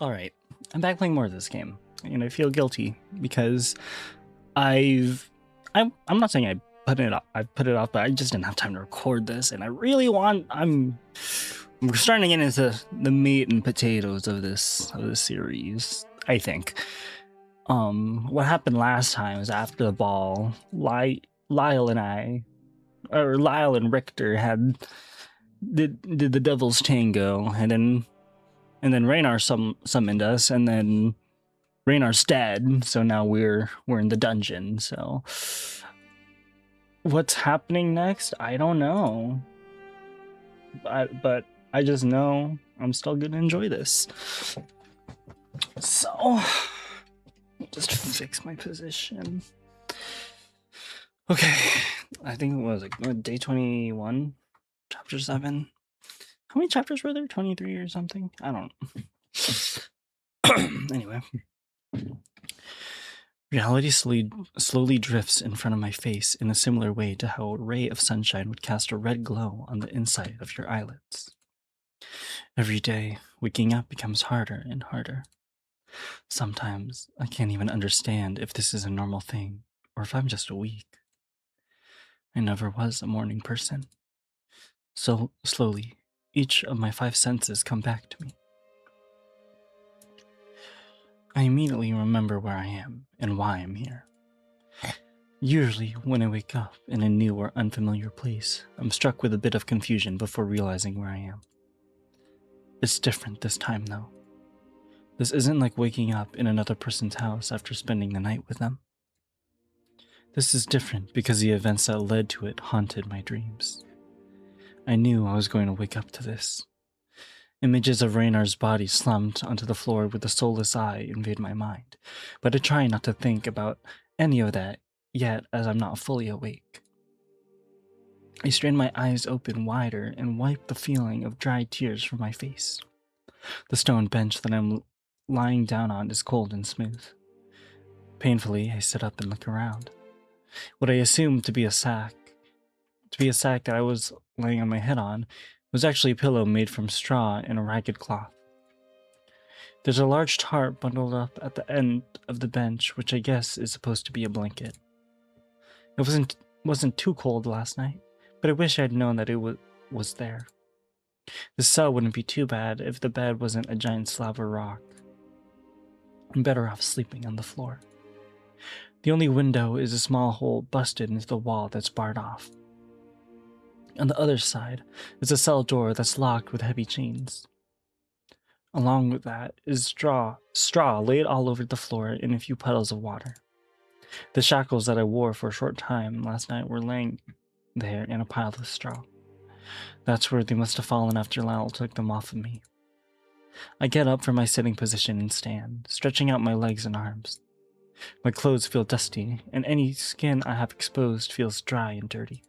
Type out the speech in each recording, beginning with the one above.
Alright, I'm back playing more of this game, and I feel guilty because I'm not saying I put it off, but I just didn't have time to record this, and I really want. We're starting to get into the meat and potatoes of this series, I think. What happened last time was after the ball, Lyle and Richter did the Devil's Tango, and then Raynar summoned us, and then Raynar's dead, so now we're in the dungeon. So what's happening next? I don't know. But I just know I'm still gonna enjoy this. So just fix my position. Okay, I think it was like day 21, chapter 7. How many chapters were there? 23 or something? I don't know. Anyway. Reality slowly drifts in front of my face in a similar way to how a ray of sunshine would cast a red glow on the inside of your eyelids. Every day, waking up becomes harder and harder. Sometimes I can't even understand if this is a normal thing or if I'm just weak. I never was a morning person. So slowly, each of my 5 senses come back to me. I immediately remember where I am and why I'm here. Usually, when I wake up in a new or unfamiliar place, I'm struck with a bit of confusion before realizing where I am. It's different this time, though. This isn't like waking up in another person's house after spending the night with them. This is different because the events that led to it haunted my dreams. I knew I was going to wake up to this. Images of Raynar's body slumped onto the floor with a soulless eye invade my mind, but I try not to think about any of that yet as I'm not fully awake. I strain my eyes open wider and wipe the feeling of dry tears from my face. The stone bench that I'm lying down on is cold and smooth. Painfully, I sit up and look around. What I assumed to be a sack that I was laying on my head on, was actually a pillow made from straw and a ragged cloth. There's a large tarp bundled up at the end of the bench, which I guess is supposed to be a blanket. It wasn't too cold last night, but I wish I'd known that it was there. The cell wouldn't be too bad if the bed wasn't a giant slab of rock. I'm better off sleeping on the floor. The only window is a small hole busted into the wall that's barred off. On the other side is a cell door that's locked with heavy chains. Along with that is straw laid all over the floor in a few puddles of water. The shackles that I wore for a short time last night were laying there in a pile of straw. That's where they must have fallen after Lyle took them off of me. I get up from my sitting position and stand, stretching out my legs and arms. My clothes feel dusty, and any skin I have exposed feels dry and dirty.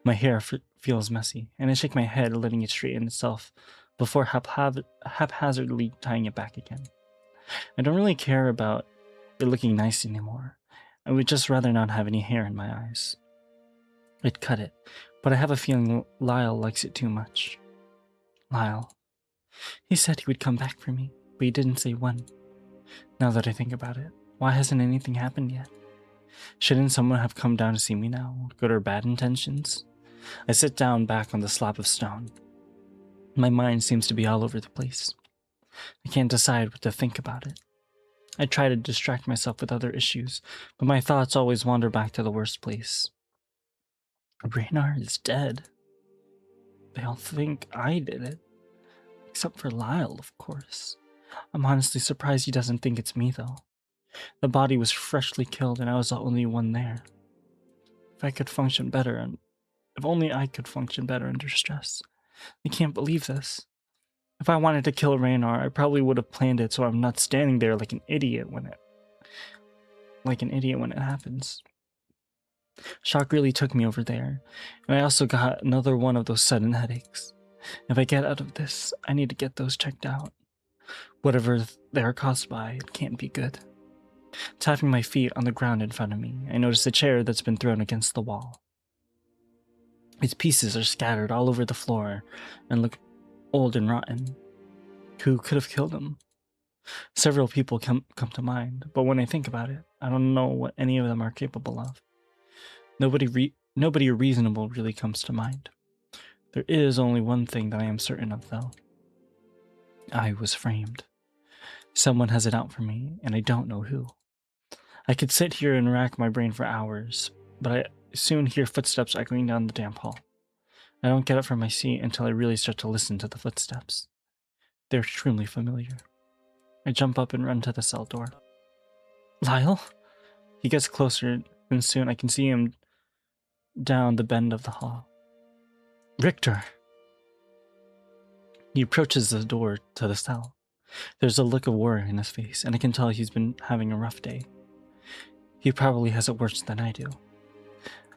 My hair feels messy, and I shake my head, letting it straighten itself before haphazardly tying it back again. I don't really care about it looking nice anymore. I would just rather not have any hair in my eyes. I'd cut it, but I have a feeling Lyle likes it too much. Lyle. He said he would come back for me, but he didn't say when. Now that I think about it, why hasn't anything happened yet? Shouldn't someone have come down to see me now, good or bad intentions? I sit down back on the slab of stone. My mind seems to be all over the place. I can't decide what to think about it. I try to distract myself with other issues, but my thoughts always wander back to the worst place. Raynar is dead. They all think I did it. Except for Lyle, of course. I'm honestly surprised he doesn't think it's me, though. The body was freshly killed and I was the only one there. If only I could function better under stress. I can't believe this. If I wanted to kill Raynar, I probably would have planned it so I'm not standing there like an idiot when it happens. Shock really took me over there, and I also got another one of those sudden headaches. If I get out of this, I need to get those checked out. Whatever they are caused by, it can't be good. Tapping my feet on the ground in front of me, I notice a chair that's been thrown against the wall. Its pieces are scattered all over the floor and look old and rotten. Who could have killed him? Several people come to mind, but when I think about it, I don't know what any of them are capable of. Nobody reasonable really comes to mind. There is only one thing that I am certain of, though. I was framed. Someone has it out for me, and I don't know who. I could sit here and rack my brain for hours, but I soon hear footsteps echoing down the damp hall. I don't get up from my seat until I really start to listen to the footsteps. They're extremely familiar. I jump up and run to the cell door. Lyle? He gets closer, and soon I can see him down the bend of the hall. Richter! He approaches the door to the cell. There's a look of worry in his face, and I can tell he's been having a rough day. He probably has it worse than I do.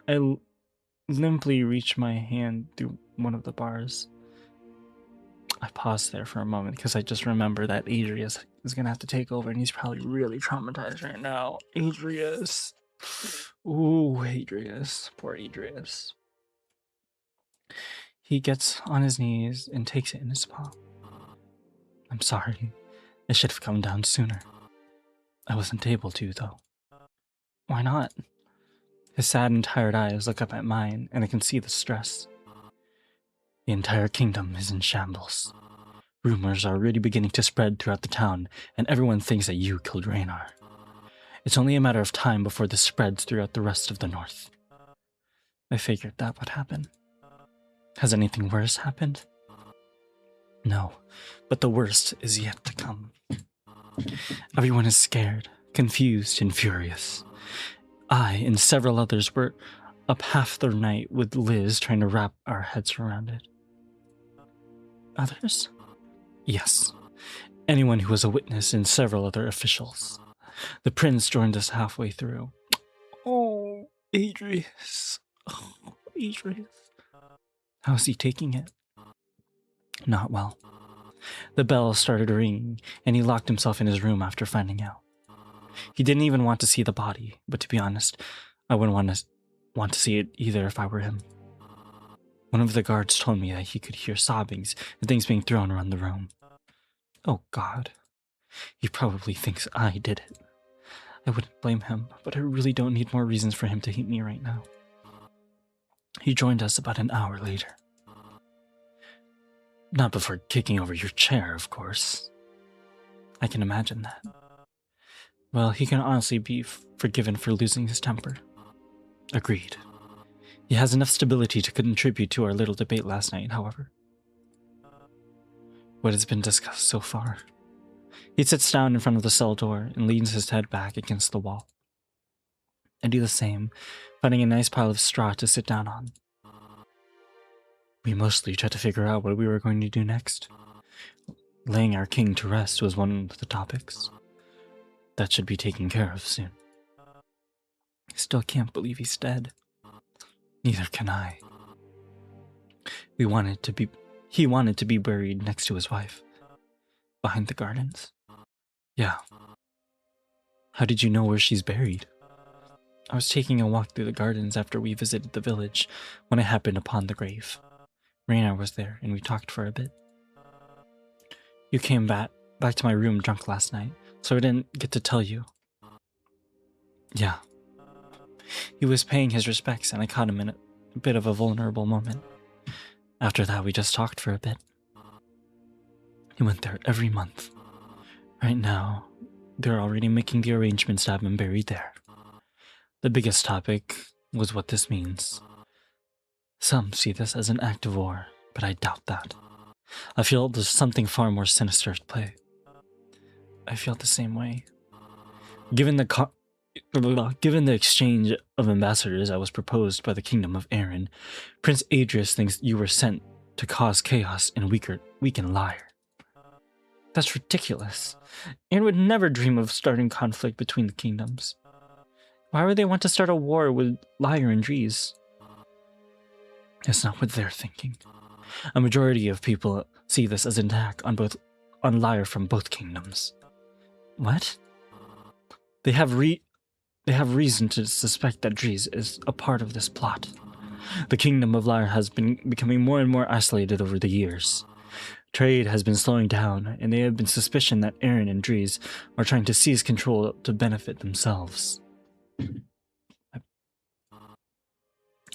I limply reach my hand through one of the bars. I pause there for a moment because I just remember that Adrius is going to have to take over, and he's probably really traumatized right now. Adrius. Ooh, Adrius. Poor Adrius. He gets on his knees and takes it in his palm. I'm sorry. I should have come down sooner. I wasn't able to, though. Why not? His sad and tired eyes look up at mine, and I can see the stress. The entire kingdom is in shambles. Rumors are already beginning to spread throughout the town, and everyone thinks that you killed Raynar. It's only a matter of time before this spreads throughout the rest of the north. I figured that would happen. Has anything worse happened? No, but the worst is yet to come. Everyone is scared, confused, and furious. I and several others were up half the night with Liz trying to wrap our heads around it. Others? Yes. Anyone who was a witness and several other officials. The prince joined us halfway through. Oh, Adrius. Oh, Adrius. How's he taking it? Not well. The bell started ringing, and he locked himself in his room after finding out. He didn't even want to see the body, but to be honest, I wouldn't want to see it either if I were him. One of the guards told me that he could hear sobbings and things being thrown around the room. Oh God. He probably thinks I did it. I wouldn't blame him, but I really don't need more reasons for him to hate me right now. He joined us about an hour later. Not before kicking over your chair, of course. I can imagine that. Well, he can honestly be forgiven for losing his temper. Agreed. He has enough stability to contribute to our little debate last night, however. What has been discussed so far? He sits down in front of the cell door and leans his head back against the wall. I do the same, finding a nice pile of straw to sit down on. We mostly tried to figure out what we were going to do next. Laying our king to rest was one of the topics. That should be taken care of soon. I still can't believe he's dead. Neither can I. He wanted to be buried next to his wife. Behind the gardens. Yeah. How did you know where she's buried? I was taking a walk through the gardens after we visited the village when I happened upon the grave. Raynar was there, and we talked for a bit. You came back to my room drunk last night, so I didn't get to tell you. Yeah. He was paying his respects, and I caught him in a bit of a vulnerable moment. After that, we just talked for a bit. He went there every month. Right now, they're already making the arrangements to have him buried there. The biggest topic was what this means. Some see this as an act of war, but I doubt that. I feel there's something far more sinister at play. I feel the same way. Given the exchange of ambassadors that was proposed by the Kingdom of Aaron, Prince Adrius thinks you were sent to cause chaos and weaken Lyre. That's ridiculous. Aaron would never dream of starting conflict between the kingdoms. Why would they want to start a war with Lyre and Dries? It's not what they're thinking. A majority of people see this as an attack on Lyre from both kingdoms. What? They have reason to suspect that Dries is a part of this plot. The Kingdom of Lyre has been becoming more and more isolated over the years. Trade has been slowing down, and they have been suspicion that Aaron and Dries are trying to seize control to benefit themselves.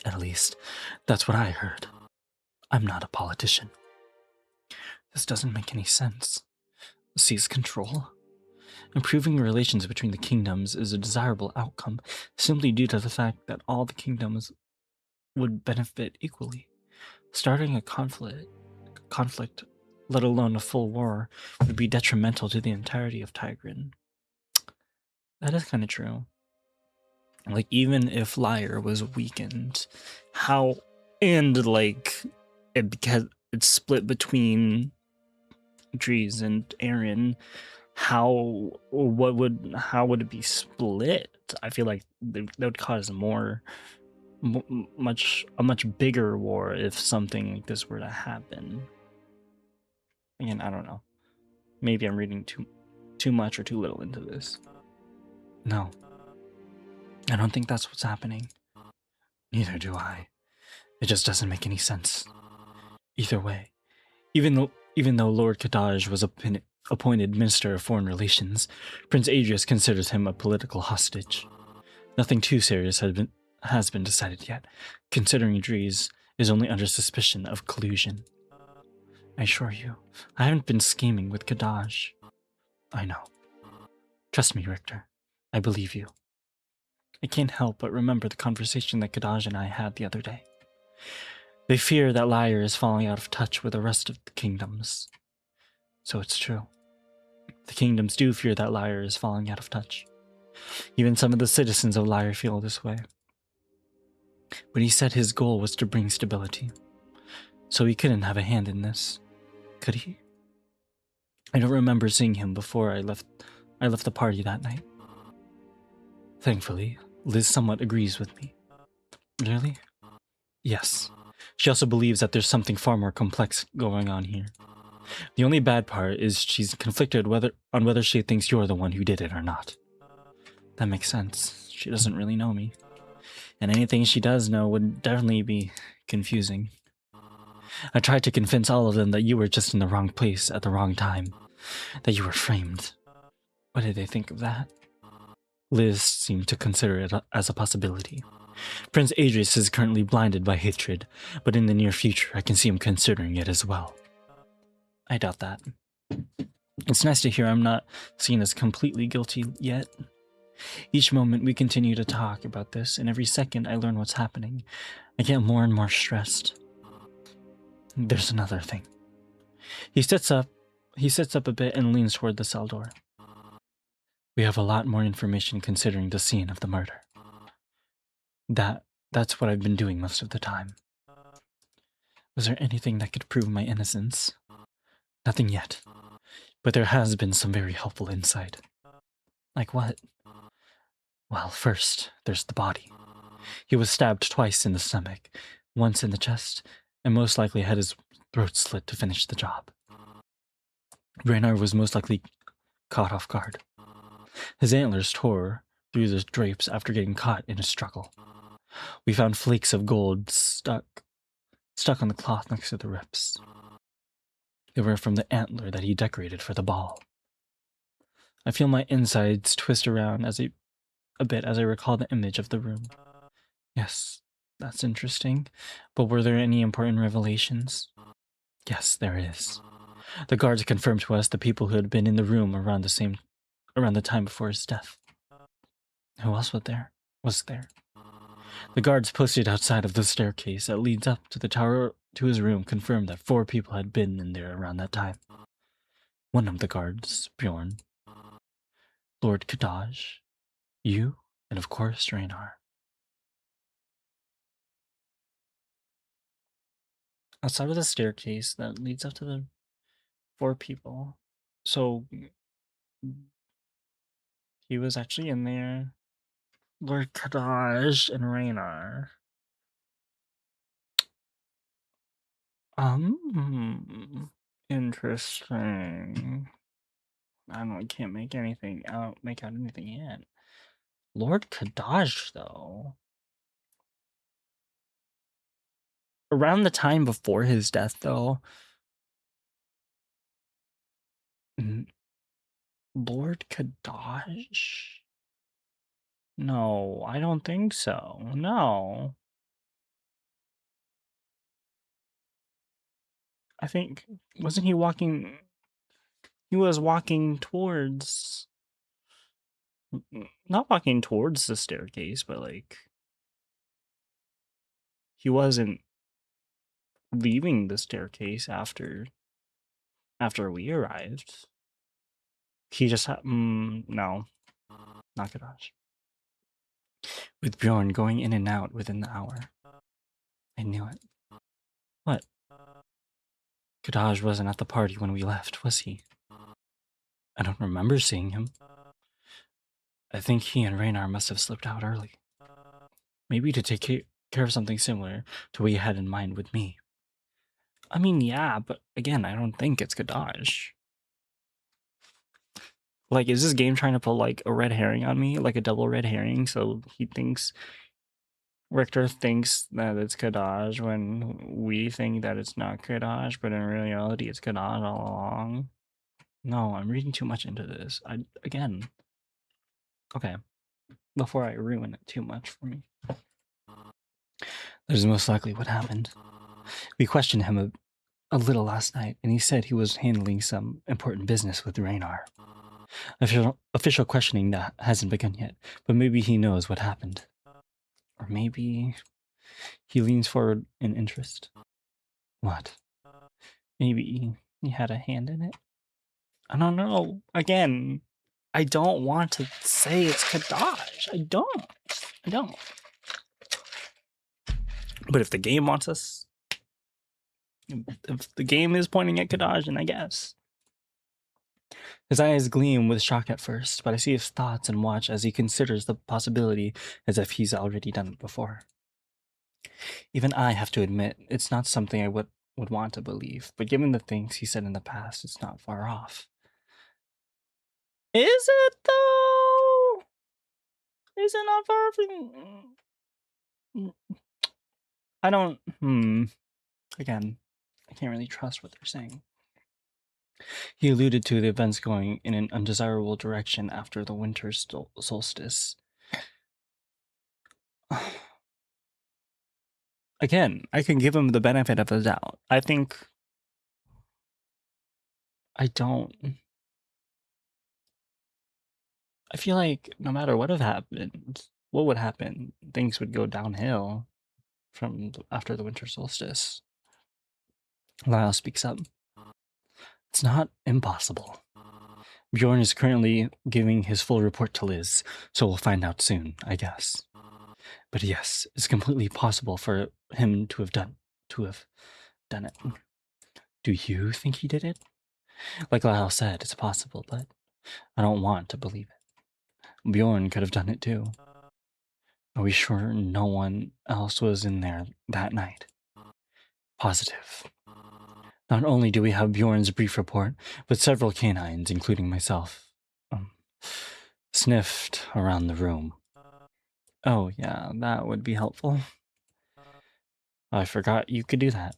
At least, that's what I heard. I'm not a politician. This doesn't make any sense. Seize control? Improving relations between the kingdoms is a desirable outcome simply due to the fact that all the kingdoms would benefit equally. Starting a conflict, let alone a full war, would be detrimental to the entirety of Tigran. That is kind of true. Like, even if Lyre was weakened, because it's split between Dries and Aaron, how would it be split? I feel like that would cause a much bigger war if something like this were to happen. Again, I don't know. Maybe I'm reading too much or too little into this. No, I don't think that's what's happening. Neither do I. It just doesn't make any sense. Either way, even though Lord Kadaj was appointed Minister of Foreign Relations, Prince Adrius considers him a political hostage. Nothing too serious has been decided yet, considering Dries is only under suspicion of collusion. I assure you, I haven't been scheming with Kadaj. I know. Trust me, Richter. I believe you. I can't help but remember the conversation that Kadaj and I had the other day. They fear that Lyre is falling out of touch with the rest of the kingdoms. So it's true. The kingdoms do fear that Lyre is falling out of touch. Even some of the citizens of Lyre feel this way. But he said his goal was to bring stability. So he couldn't have a hand in this, could he? I don't remember seeing him before I left the party that night. Thankfully, Liz somewhat agrees with me. Really? Yes. She also believes that there's something far more complex going on here. The only bad part is she's conflicted on whether she thinks you're the one who did it or not. That makes sense. She doesn't really know me. And anything she does know would definitely be confusing. I tried to convince all of them that you were just in the wrong place at the wrong time. That you were framed. What did they think of that? Liz seemed to consider it as a possibility. Prince Adrius is currently blinded by hatred, but in the near future I can see him considering it as well. I doubt that. It's nice to hear I'm not seen as completely guilty yet. Each moment we continue to talk about this, and every second I learn what's happening, I get more and more stressed. There's another thing. He sits up a bit and leans toward the cell door. We have a lot more information considering the scene of the murder. That's what I've been doing most of the time. Was there anything that could prove my innocence? Nothing yet. But there has been some very helpful insight. Like what? Well, first, there's the body. He was stabbed twice in the stomach, once in the chest, and most likely had his throat slit to finish the job. Raynar was most likely caught off guard. His antlers tore through the drapes after getting caught in a struggle. We found flakes of gold stuck on the cloth next to the rips. They were from the antler that he decorated for the ball. I feel my insides twist around a bit as I recall the image of the room. Yes, that's interesting. But were there any important revelations? Yes, there is. The guards confirmed to us the people who had been in the room around the time before his death. Who else was there? The guards posted outside of the staircase that leads up to the tower to his room confirmed that 4 people had been in there around that time. One of the guards, Bjorn, Lord Kadaj, you, and of course Raynar. Outside of the staircase that leads up to the 4 people. So he was actually in there. Lord Kadaj and Raynar. Interesting. I can't make out anything yet. Lord Kadaj, though. Around the time before his death, though, Lord Kadash? No, I don't think so. No. I think, wasn't he walking? He was walking towards, not walking towards the staircase, but like, he wasn't leaving the staircase after we arrived. He just had, no, not Kadash. With Bjorn going in and out within the hour. I knew it. What? Kadaj wasn't at the party when we left, was he? I don't remember seeing him. I think he and Raynar must have slipped out early. Maybe to take care of something similar to what you had in mind with me. I mean, yeah, but again, I don't think it's Kadaj. Like, is this game trying to put, like, a red herring on me? Like a double red herring? So Richter thinks that it's Kadaj when we think that it's not Kadaj, but in reality it's Kadaj all along. No, I'm reading too much into this. Okay, before I ruin it too much for me. That is most likely what happened. We questioned him a little last night, and he said he was handling some important business with Raynar. Official questioning that hasn't begun yet, but maybe he knows what happened. Or maybe he leans forward in interest. What? Maybe he had a hand in it? I don't know. Again, I don't want to say it's Kadaj. I don't. But if the game wants us, if the game is pointing at Kadaj, then I guess. His eyes gleam with shock at first, but I see his thoughts and watch as he considers the possibility as if he's already done it before. Even I have to admit, it's not something I would want to believe, but given the things he said in the past, it's not far off. Is it, though? Is it not far off? I don't, again, I can't really trust what they're saying. He alluded to the events going in an undesirable direction after the winter solstice. Again, I can give him the benefit of the doubt. I think I feel like no matter what would happen, things would go downhill from after the winter solstice. Lyle speaks up. It's not impossible. Bjorn is currently giving his full report to Liz, so we'll find out soon, I guess. But yes, it's completely possible for him to have done it. Do you think he did it? Like Lyle said, it's possible, but I don't want to believe it. Bjorn could have done it too. Are we sure no one else was in there that night? Positive. Not only do we have Bjorn's brief report, but several canines, including myself, sniffed around the room. Oh yeah, that would be helpful. I forgot you could do that.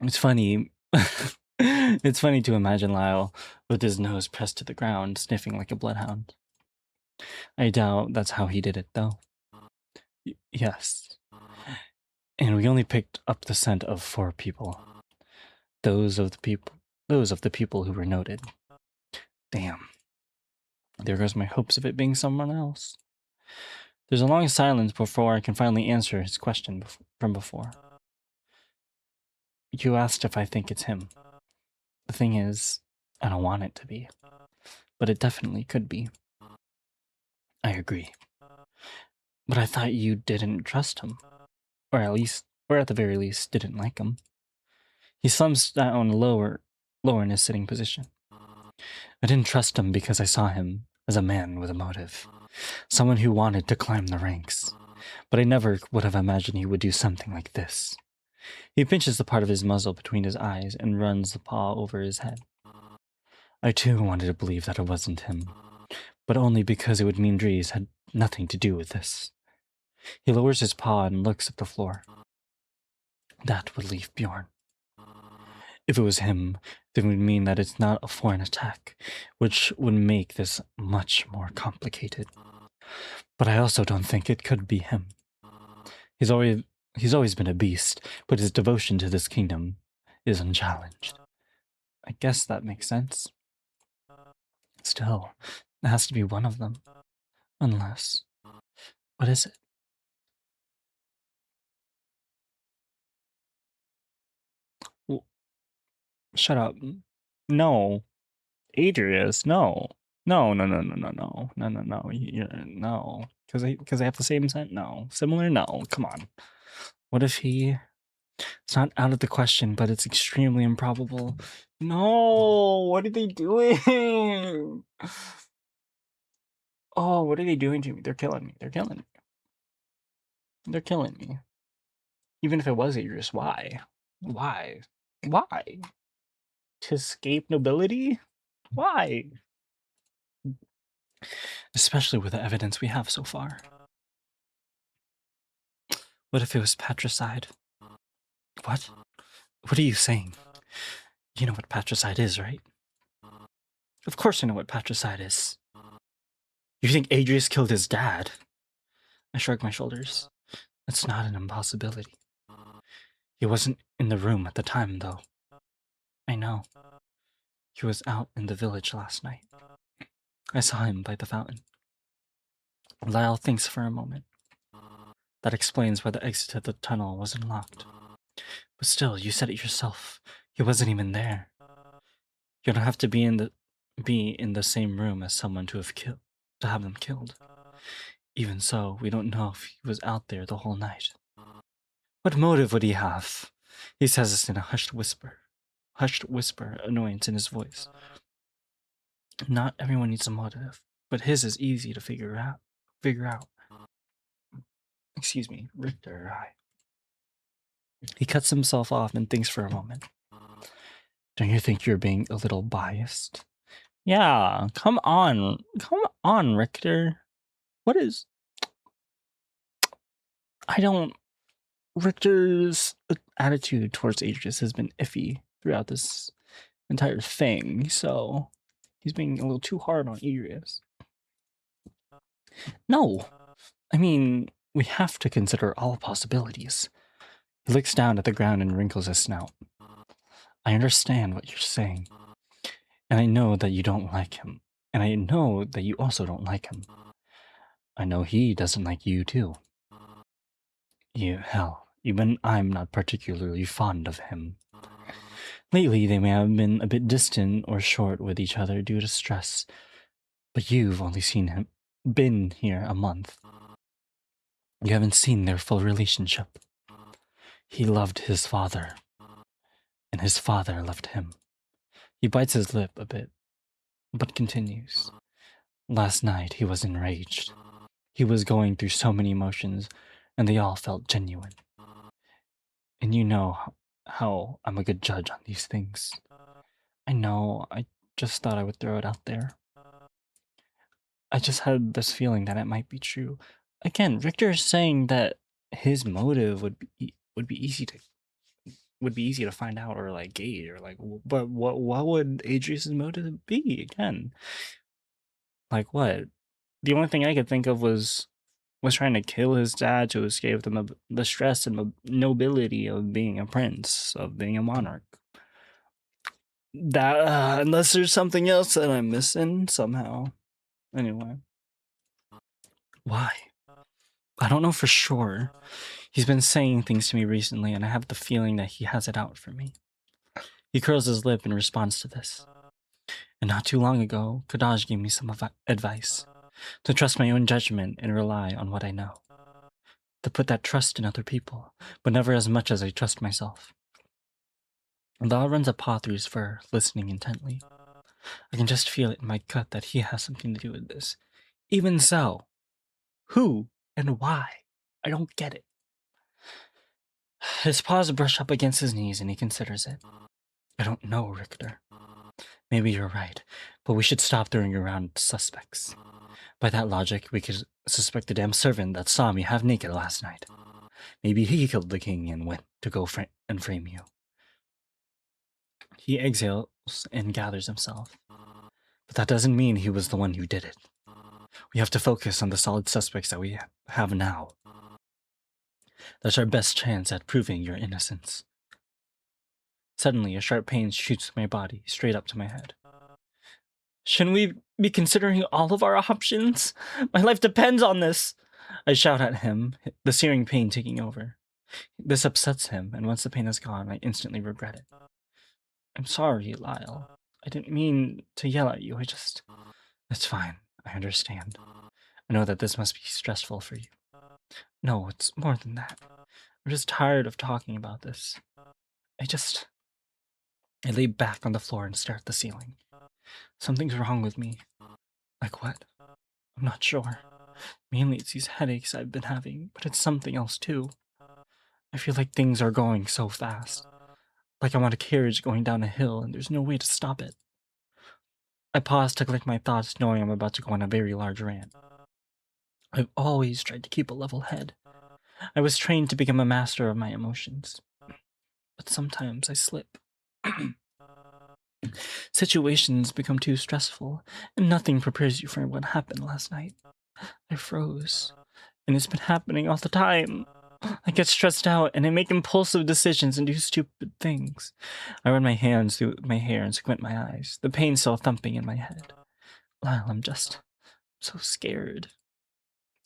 It's funny. It's funny to imagine Lyle with his nose pressed to the ground, sniffing like a bloodhound. I doubt that's how he did it, though. Yes. And we only picked up the scent of 4 people. Those of the people who were noted. Damn. There goes my hopes of it being someone else. There's a long silence before I can finally answer his question from before. You asked if I think it's him. The thing is, I don't want it to be. But it definitely could be. I agree. But I thought you didn't trust him. Or at the very least, didn't like him. He slumps down lower in his sitting position. I didn't trust him because I saw him as a man with a motive. Someone who wanted to climb the ranks. But I never would have imagined he would do something like this. He pinches the part of his muzzle between his eyes and runs the paw over his head. I too wanted to believe that it wasn't him, but only because it would mean Dries had nothing to do with this. He lowers his paw and looks at the floor. That would leave Bjorn. If it was him, then it would mean that it's not a foreign attack, which would make this much more complicated. But I also don't think it could be him. He's always he's always been a beast, but his devotion to this kingdom is unchallenged. I guess that makes sense. Still, it has to be one of them. Unless... What is it? Well, shut up. No. Adrius, no. No, no, no, no, no, no. No, no, no. No. Because they have the same scent? No. Similar? No. Come on. What if he... It's not out of the question, but it's extremely improbable. No! What are they doing? Oh, what are they doing to me? They're killing me. They're killing me. They're killing me. Even if it was Idris, why? Why? Why? To escape nobility? Why? Especially with the evidence we have so far. What if it was patricide? What? What are you saying? You know what patricide is, right? Of course I know what patricide is. You think Adrius killed his dad? I shrug my shoulders. That's not an impossibility. He wasn't in the room at the time, though. I know. He was out in the village last night. I saw him by the fountain. Lyle thinks for a moment. That explains why the exit to the tunnel was unlocked. But still, you said it yourself. He wasn't even there. You don't have to be in the same room as someone to have them killed. Even so, we don't know if he was out there the whole night. What motive would he have? He says this in a hushed whisper, annoyance in his voice. Not everyone needs a motive, but his is easy to figure out. Excuse me, Richter. He cuts himself off and thinks for a moment. Don't you think you're being a little biased? Yeah, come on, Richter. What is... Richter's attitude towards Adrius has been iffy throughout this entire thing, so he's being a little too hard on Adrius. No, I mean, we have to consider all possibilities. He looks down at the ground and wrinkles his snout. I understand what you're saying, and I know that you don't like him, and I know that you also don't like him. I know he doesn't like you too. Even I'm not particularly fond of him. Lately, they may have been a bit distant or short with each other due to stress, but you've only been here a month. You haven't seen their full relationship. He loved his father, and his father loved him. He bites his lip a bit, but continues. Last night, he was enraged. He was going through so many emotions, and they all felt genuine. And you know how I'm a good judge on these things. I know, I just thought I would throw it out there. I just had this feeling that it might be true. Again, Richter is saying that his motive would be easy to find out or like gauge or like, but what would Adrius's motive be again? Like what? The only thing I could think of was trying to kill his dad to escape the stress and nobility of being a prince, of being a monarch. That unless there's something else that I'm missing somehow. Anyway. Why? I don't know for sure. He's been saying things to me recently, and I have the feeling that he has it out for me. He curls his lip in response to this. And not too long ago, Kadaj gave me some advice. To trust my own judgment and rely on what I know. To put that trust in other people, but never as much as I trust myself. Val runs a paw through his fur, listening intently. I can just feel it in my gut that he has something to do with this. Even so, who and why? I don't get it. His paws brush up against his knees and he considers it. I don't know, Richter. Maybe you're right, but we should stop throwing around suspects. By that logic, we could suspect the damn servant that saw me half naked last night. Maybe he killed the king and went to go and frame you. He exhales and gathers himself. But that doesn't mean he was the one who did it. We have to focus on the solid suspects that we have now. That's our best chance at proving your innocence. Suddenly, a sharp pain shoots through my body, straight up to my head. Shouldn't we be considering all of our options? My life depends on this! I shout at him, the searing pain taking over. This upsets him, and once the pain is gone, I instantly regret it. I'm sorry, Lyle. I didn't mean to yell at you, It's fine, I understand. I know that this must be stressful for you. No, it's more than that. I'm just tired of talking about this. I lay back on the floor and stare at the ceiling. Something's wrong with me. Like what? I'm not sure. Mainly it's these headaches I've been having, but it's something else too. I feel like things are going so fast. Like I'm on a carriage going down a hill and there's no way to stop it. I pause to collect my thoughts, knowing I'm about to go on a very large rant. I've always tried to keep a level head. I was trained to become a master of my emotions. But sometimes I slip. Situations become too stressful, and nothing prepares you for what happened last night. I froze, and it's been happening all the time. I get stressed out, and I make impulsive decisions and do stupid things. I run my hands through my hair and squint my eyes, the pain still thumping in my head. Lyle, I'm just so scared.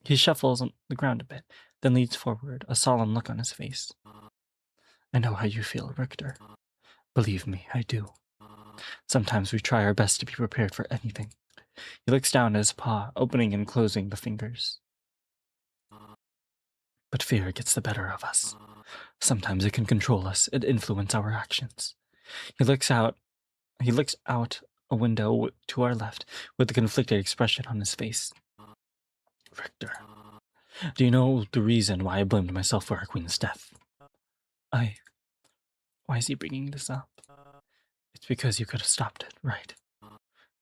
He shuffles on the ground a bit, then leans forward, a solemn look on his face. I know how you feel, Richter. Believe me, I do. Sometimes we try our best to be prepared for anything. He looks down at his paw, opening and closing the fingers. But fear gets the better of us. Sometimes it can control us and influence our actions. He looks out a window to our left with a conflicted expression on his face. Richter, do you know the reason why I blamed myself for our queen's death? Why is he bringing this up? It's because you could have stopped it, right?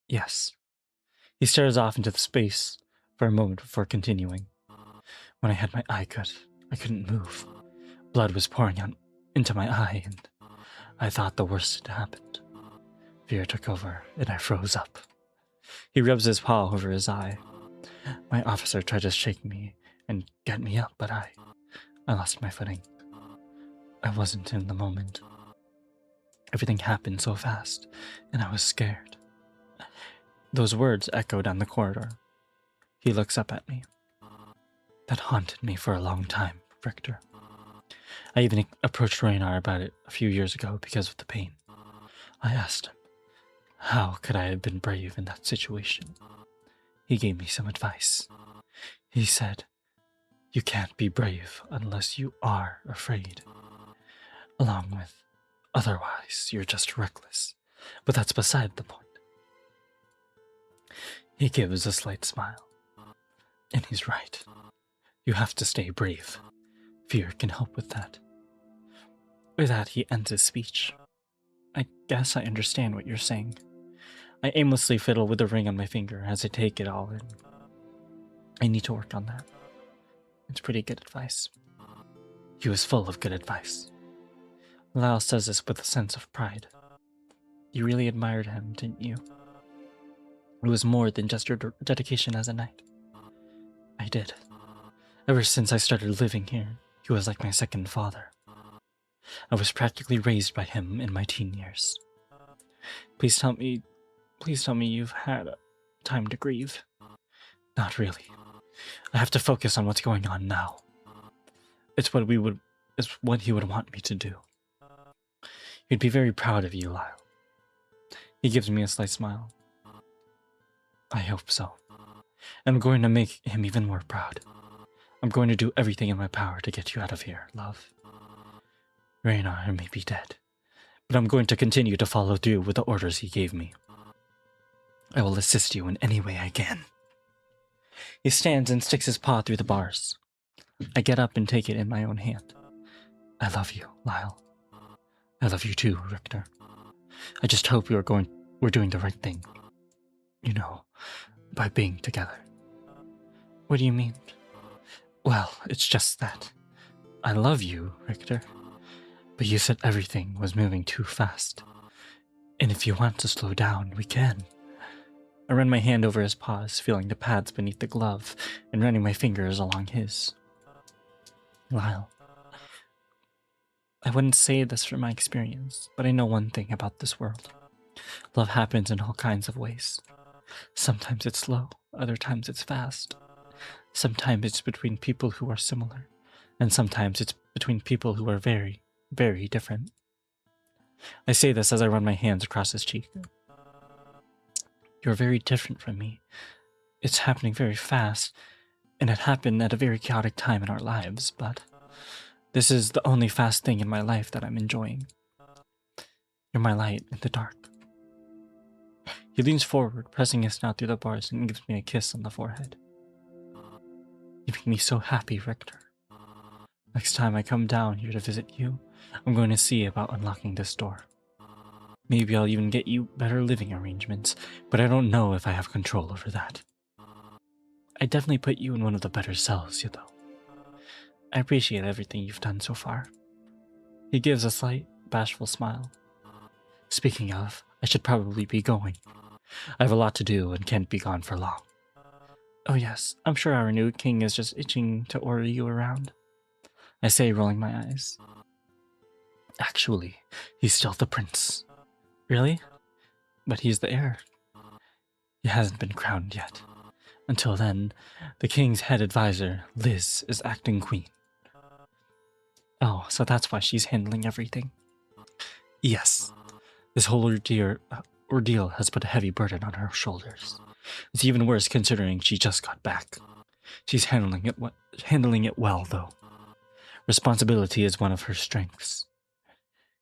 Yes. He stares off into the space for a moment before continuing. When I had my eye cut, I couldn't move. Blood was pouring out into my eye, and I thought the worst had happened. Fear took over, and I froze up. He rubs his paw over his eye. My officer tried to shake me and get me up, but I lost my footing. I wasn't in the moment. Everything happened so fast, and I was scared. Those words echo down the corridor. He looks up at me. That haunted me for a long time, Richter. I even approached Raynar about it a few years ago because of the pain. I asked him, how could I have been brave in that situation? He gave me some advice. He said, you can't be brave unless you are afraid. Along with, otherwise you're just reckless. But that's beside the point. He gives a slight smile. And he's right. You have to stay brave. Fear can help with that. With that, he ends his speech. I guess I understand what you're saying. I aimlessly fiddle with the ring on my finger as I take it all in. I need to work on that. It's pretty good advice. He was full of good advice. Lyle says this with a sense of pride. You really admired him, didn't you? It was more than just your dedication as a knight. I did. Ever since I started living here, he was like my second father. I was practically raised by him in my teen years. Please tell me you've had time to grieve. Not really. I have to focus on what's going on now. It's what he would want me to do. He'd be very proud of you, Lyle. He gives me a slight smile. I hope so. I'm going to make him even more proud. I'm going to do everything in my power to get you out of here, love. Raynar may be dead, but I'm going to continue to follow through with the orders he gave me. I will assist you in any way I can. He stands and sticks his paw through the bars. I get up and take it in my own hand. I love you, Lyle. I love you too, Richter. I just hope we're doing the right thing. You know, by being together. What do you mean? Well, it's just that. I love you, Richter. But you said everything was moving too fast. And if you want to slow down, we can. I run my hand over his paws, feeling the pads beneath the glove, and running my fingers along his. Lyle, I wouldn't say this from my experience, but I know one thing about this world. Love happens in all kinds of ways. Sometimes it's slow, other times it's fast. Sometimes it's between people who are similar, and sometimes it's between people who are very, very different. I say this as I run my hands across his cheek. You're very different from me. It's happening very fast, and it happened at a very chaotic time in our lives, but this is the only fast thing in my life that I'm enjoying. You're my light in the dark. He leans forward, pressing his snout through the bars, and gives me a kiss on the forehead. You make me so happy, Richter. Next time I come down here to visit you, I'm going to see about unlocking this door. Maybe I'll even get you better living arrangements, but I don't know if I have control over that. I definitely put you in one of the better cells, though. I appreciate everything you've done so far. He gives a slight, bashful smile. Speaking of, I should probably be going. I have a lot to do and can't be gone for long. Oh yes, I'm sure our new king is just itching to order you around. I say, rolling my eyes. Actually, he's still the prince. Really? But he's the heir. He hasn't been crowned yet. Until then, the king's head advisor, Liz, is acting queen. Oh, so that's why she's handling everything. Yes. This whole ordeal has put a heavy burden on her shoulders. It's even worse considering she just got back. She's handling it well, though. Responsibility is one of her strengths.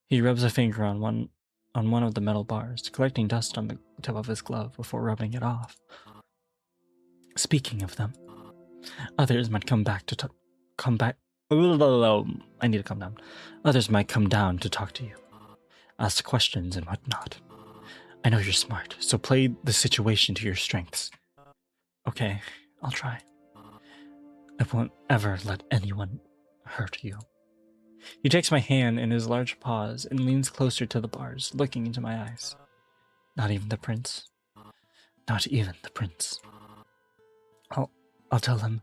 He rubs a finger on one of the metal bars, collecting dust on the tip of his glove before rubbing it off. Speaking of them, others might come back. I need to calm down. Others might come down to talk to you, ask questions and whatnot. I know you're smart, so play the situation to your strengths. Okay, I'll try. I won't ever let anyone hurt you. He takes my hand in his large paws and leans closer to the bars, looking into my eyes. Not even the prince. Not even the prince. I'll tell him,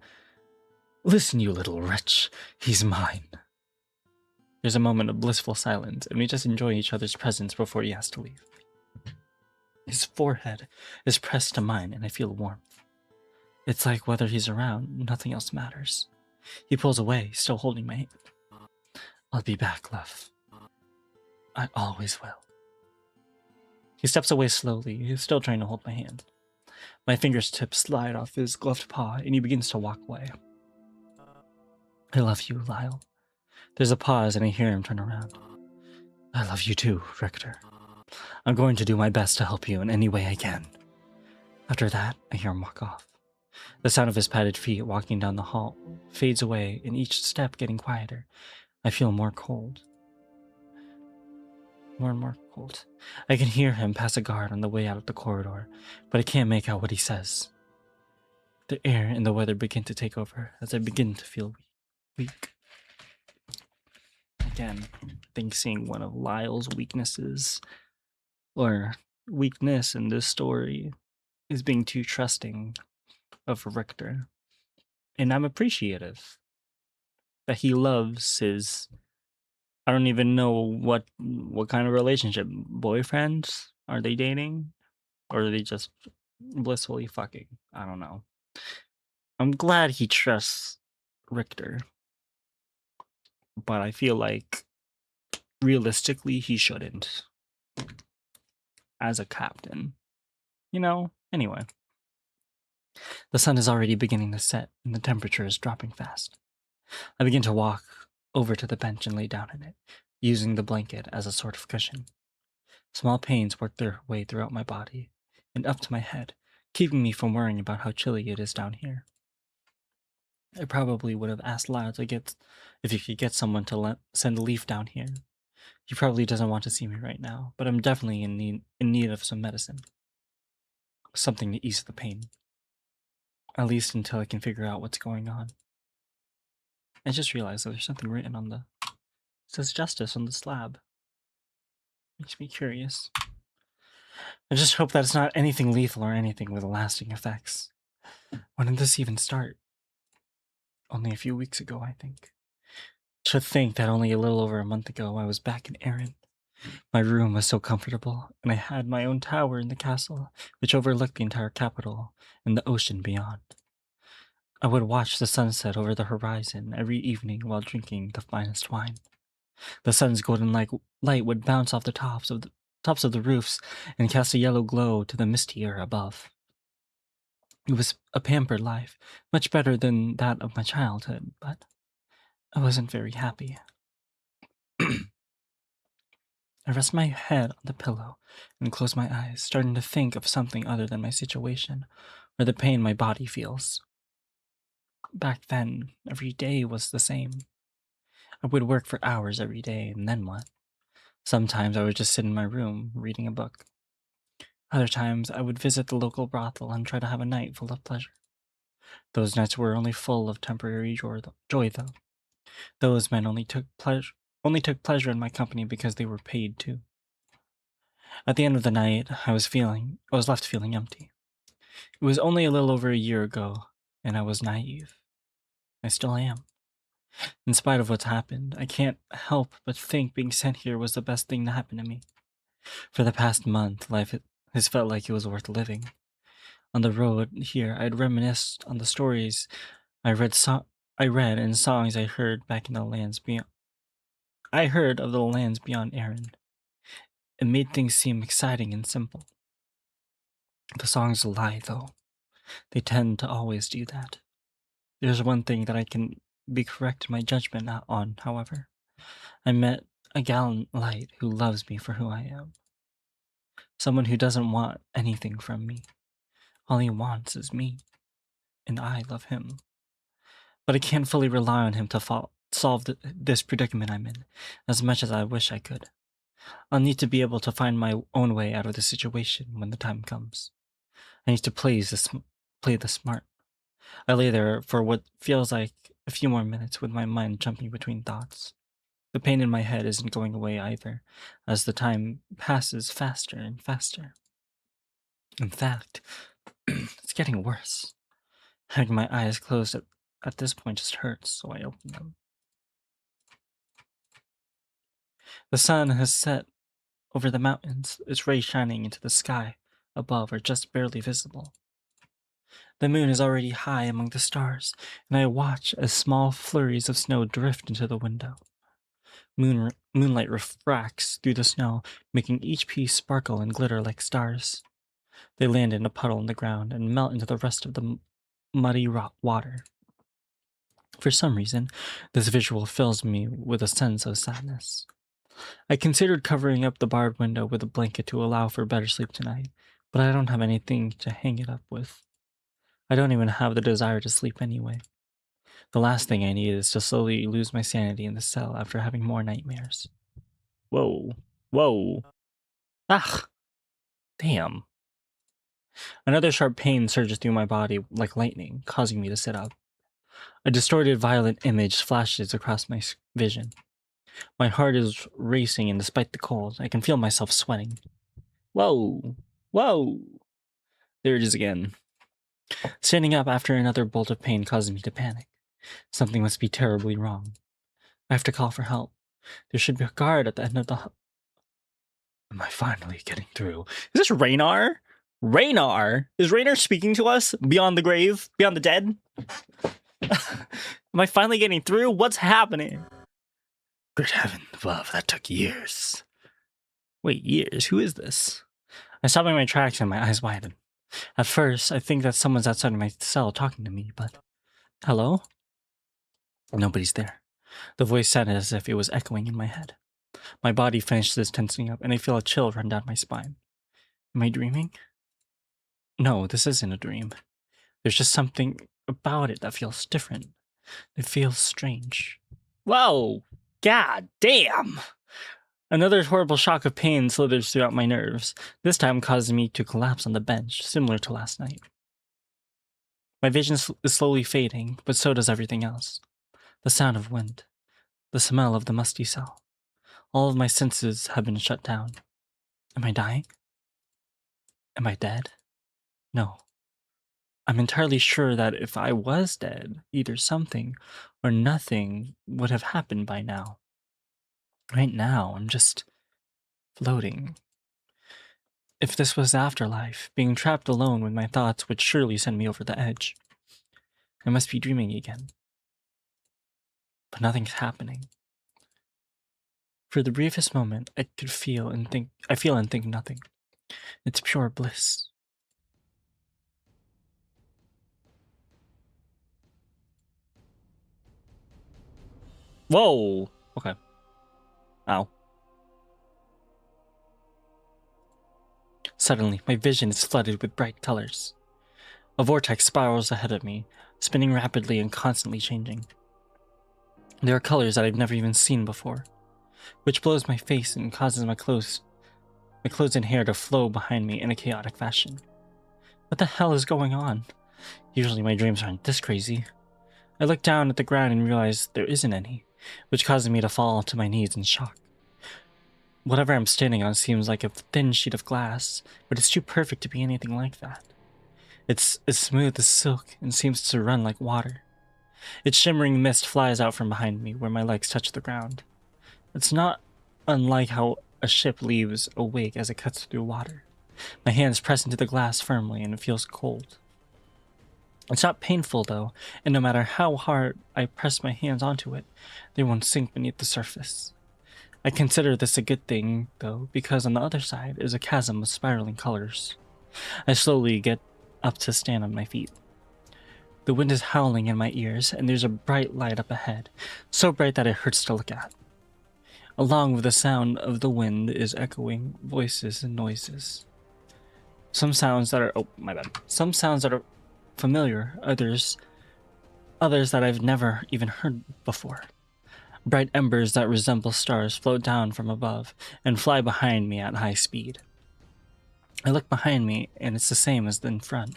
listen, you little wretch, he's mine. There's a moment of blissful silence, and we just enjoy each other's presence before he has to leave. His forehead is pressed to mine, and I feel warmth. It's like whether he's around, nothing else matters. He pulls away, still holding my hand. I'll be back, love. I always will. He steps away slowly, he's still trying to hold my hand. My fingertips slide off his gloved paw, and he begins to walk away. I love you, Lyle. There's a pause, and I hear him turn around. I love you too, Richter. I'm going to do my best to help you in any way I can. After that, I hear him walk off. The sound of his padded feet walking down the hall fades away, and each step getting quieter. I feel more cold. More and more cold. I can hear him pass a guard on the way out of the corridor, but I can't make out what he says. The air and the weather begin to take over as I begin to feel weak. Again, I think seeing one of Lyle's weaknesses, or weakness in this story, is being too trusting of Richter. And I'm appreciative that he loves his, I don't even know what kind of relationship. Boyfriends? Are they dating? Or are they just blissfully fucking? I don't know. I'm glad he trusts Richter. But I feel like realistically he shouldn't. As a captain. You know? Anyway. The sun is already beginning to set and the temperature is dropping fast. I begin to walk over to the bench and lay down in it, using the blanket as a sort of cushion. Small pains work their way throughout my body and up to my head, keeping me from worrying about how chilly it is down here. I probably would have asked Lyle if he could get someone to send a leaf down here. He probably doesn't want to see me right now, but I'm definitely in need of some medicine. Something to ease the pain. At least until I can figure out what's going on. I just realized that there's something written on it says justice on the slab. Makes me curious. I just hope that it's not anything lethal or anything with lasting effects. When did this even start? Only a few weeks ago, I think. To think that only a little over a month ago I was back in Erin. My room was so comfortable, and I had my own tower in the castle, which overlooked the entire capital and the ocean beyond. I would watch the sunset over the horizon every evening while drinking the finest wine. The sun's golden light would bounce off the tops of the roofs and cast a yellow glow to the misty air above. It was a pampered life, much better than that of my childhood, but I wasn't very happy. I rest my head on the pillow and close my eyes, starting to think of something other than my situation or the pain my body feels. Back then, every day was the same. I would work for hours every day, and then what? Sometimes I would just sit in my room, reading a book. Other times, I would visit the local brothel and try to have a night full of pleasure. Those nights were only full of temporary joy, though. Those men only took pleasure in my company because they were paid too. At the end of the night, I was left feeling empty. It was only a little over a year ago, and I was naive. I still am. In spite of what's happened, I can't help but think being sent here was the best thing to happen to me. For the past month, life has felt like it was worth living. On the road here, I'd reminisced on the stories I read and songs I heard back in the lands beyond. I heard of the lands beyond Erin. It made things seem exciting and simple. The songs lie, though. They tend to always do that. There's one thing that I can be correct in my judgment on, however. I met a gallant light who loves me for who I am. Someone who doesn't want anything from me. All he wants is me, and I love him. But I can't fully rely on him to solve this predicament I'm in, as much as I wish I could. I'll need to be able to find my own way out of the situation when the time comes. I need to play the smart. I lay there for what feels like a few more minutes with my mind jumping between thoughts. The pain in my head isn't going away either, as the time passes faster and faster. In fact, it's getting worse. Having my eyes closed at this point just hurts, so I open them. The sun has set over the mountains, its rays shining into the sky above are just barely visible. The moon is already high among the stars, and I watch as small flurries of snow drift into the window. Moonlight refracts through the snow, making each piece sparkle and glitter like stars. They land in a puddle on the ground and melt into the rest of the muddy water. For some reason, this visual fills me with a sense of sadness. I considered covering up the barred window with a blanket to allow for better sleep tonight, but I don't have anything to hang it up with. I don't even have the desire to sleep anyway. The last thing I need is to slowly lose my sanity in the cell after having more nightmares. Whoa. Whoa. Ah! Damn. Another sharp pain surges through my body like lightning, causing me to sit up. A distorted, violent image flashes across my vision. My heart is racing, and despite the cold, I can feel myself sweating. Whoa! Whoa! There it is again. Standing up after another bolt of pain causes me to panic. Something must be terribly wrong. I have to call for help. There should be a guard at the end of the... Am I finally getting through? Is this Raynar? Raynar? Is Raynar speaking to us? Beyond the grave? Beyond the dead? Am I finally getting through? What's happening? Good heaven above, that took years. Wait, years? Who is this? I stop in my tracks and my eyes widen. At first, I think that someone's outside of my cell talking to me, but... Hello? Nobody's there. The voice sounded as if it was echoing in my head. My body finishes tensing up, and I feel a chill run down my spine. Am I dreaming? No, this isn't a dream. There's just something about it that feels different. It feels strange. Whoa! God damn! Another horrible shock of pain slithers throughout my nerves, this time causing me to collapse on the bench, similar to last night. My vision is slowly fading, but so does everything else. The sound of wind, the smell of the musty cell. All of my senses have been shut down. Am I dying? Am I dead? No. I'm entirely sure that if I was dead, either something or nothing would have happened by now. Right now, I'm just floating. If this was afterlife, being trapped alone with my thoughts would surely send me over the edge. I must be dreaming again. But nothing's happening. For the briefest moment, I feel and think nothing. It's pure bliss. Whoa! Okay. Ow. Suddenly, my vision is flooded with bright colors. A vortex spirals ahead of me, spinning rapidly and constantly changing. There are colors that I've never even seen before, which blows my face and causes my clothes and hair to flow behind me in a chaotic fashion. What the hell is going on? Usually my dreams aren't this crazy. I look down at the ground and realize there isn't any, which causes me to fall to my knees in shock. Whatever I'm standing on seems like a thin sheet of glass, but it's too perfect to be anything like that. It's as smooth as silk and seems to run like water. Its shimmering mist flies out from behind me where my legs touch the ground. It's not unlike how a ship leaves a wake as it cuts through water. My hands press into the glass firmly and it feels cold. It's not painful though, and no matter how hard I press my hands onto it, they won't sink beneath the surface. I consider this a good thing though, because on the other side is a chasm of spiraling colors. I slowly get up to stand on my feet. The wind is howling in my ears, and there's a bright light up ahead, so bright that it hurts to look at. Along with the sound of the wind is echoing voices and noises. Some sounds that are familiar, others that I've never even heard before. Bright embers that resemble stars float down from above and fly behind me at high speed. I look behind me, and it's the same as in front.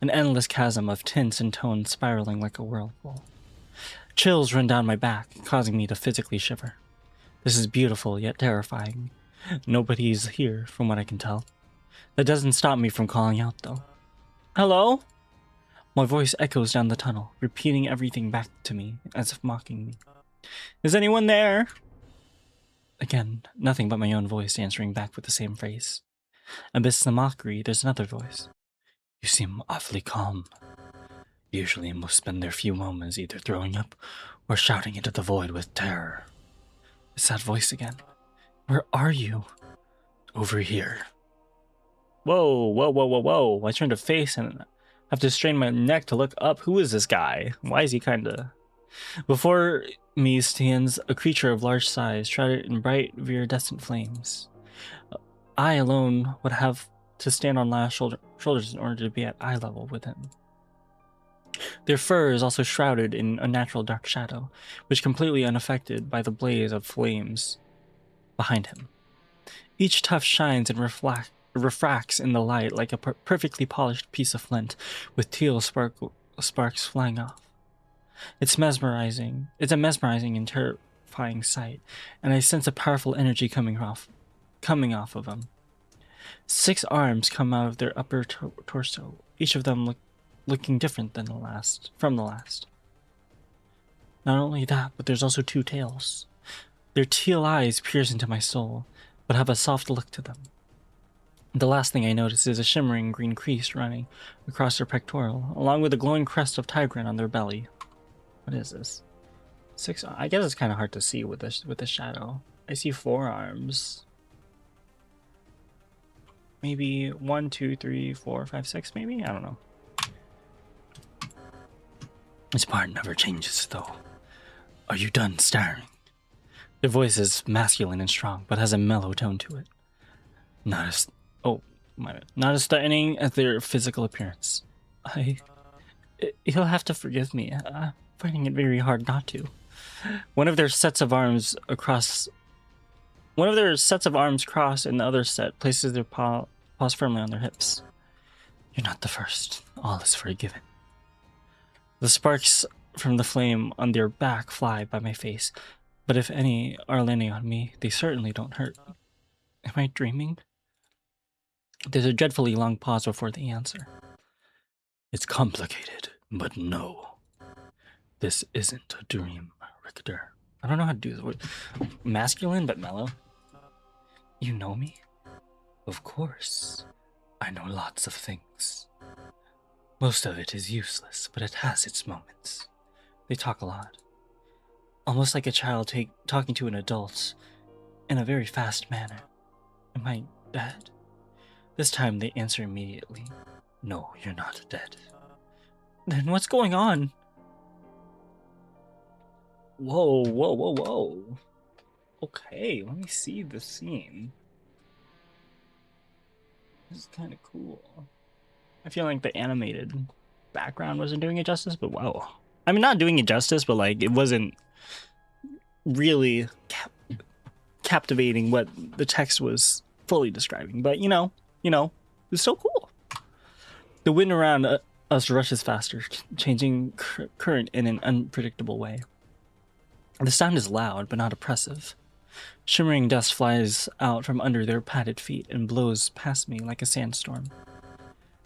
An endless chasm of tints and tones spiraling like a whirlpool. Chills run down my back, causing me to physically shiver. This is beautiful, yet terrifying. Nobody's here, from what I can tell. That doesn't stop me from calling out, though. Hello? My voice echoes down the tunnel, repeating everything back to me, as if mocking me. Is anyone there? Again, nothing but my own voice answering back with the same phrase. Amidst the mockery, there's another voice. You seem awfully calm. Usually most spend their few moments either throwing up or shouting into the void with terror. It's that voice again. Where are you? Over here. Whoa, whoa, whoa, whoa, whoa. I turn to face and have to strain my neck to look up. Who is this guy? Why is he kinda... Before me stands a creature of large size, shrouded in bright, viridescent flames. I alone would have to stand on last shoulders in order to be at eye level with him. Their fur is also shrouded in a natural dark shadow, which completely unaffected by the blaze of flames behind him. Each tuft shines and refracts in the light like a perfectly polished piece of flint, with teal sparks flying off. It's a mesmerizing and terrifying sight, and I sense a powerful energy coming off of him. 6 arms come out of their upper torso, each of them looking different than from the last. Not only that, but there's also 2 tails. Their teal eyes pierce into my soul, but have a soft look to them. The last thing I notice is a shimmering green crease running across their pectoral, along with a glowing crest of tigrine on their belly. What is this? 6. I guess it's kind of hard to see with the shadow. I see 4 arms. Maybe 1, 2, 3, 4, 5, 6. Maybe, I don't know. This part never changes, though. Are you done staring? Their voice is masculine and strong, but has a mellow tone to it. Not as threatening as their physical appearance. You'll have to forgive me. I'm finding it very hard not to. One of their sets of arms cross, and the other set places their paws firmly on their hips. You're not the first. All is forgiven. The sparks from the flame on their back fly by my face, but if any are landing on me, they certainly don't hurt. Am I dreaming? There's a dreadfully long pause before they answer. It's complicated, but no. This isn't a dream, Richter. I don't know how to do this word. Masculine, but mellow. You know me? Of course. I know lots of things. Most of it is useless, but it has its moments. They talk a lot. Almost like a child talking to an adult in a very fast manner. Am I dead? This time they answer immediately. No, you're not dead. Then what's going on? Whoa, whoa, whoa, whoa. Okay, let me see the scene. This is kind of cool. I feel like the animated background wasn't doing it justice, but wow. I mean, not doing it justice, but like it wasn't really captivating what the text was fully describing. But you know, it's so cool. The wind around us rushes faster, changing current in an unpredictable way. The sound is loud, but not oppressive. Shimmering dust flies out from under their padded feet and blows past me like a sandstorm.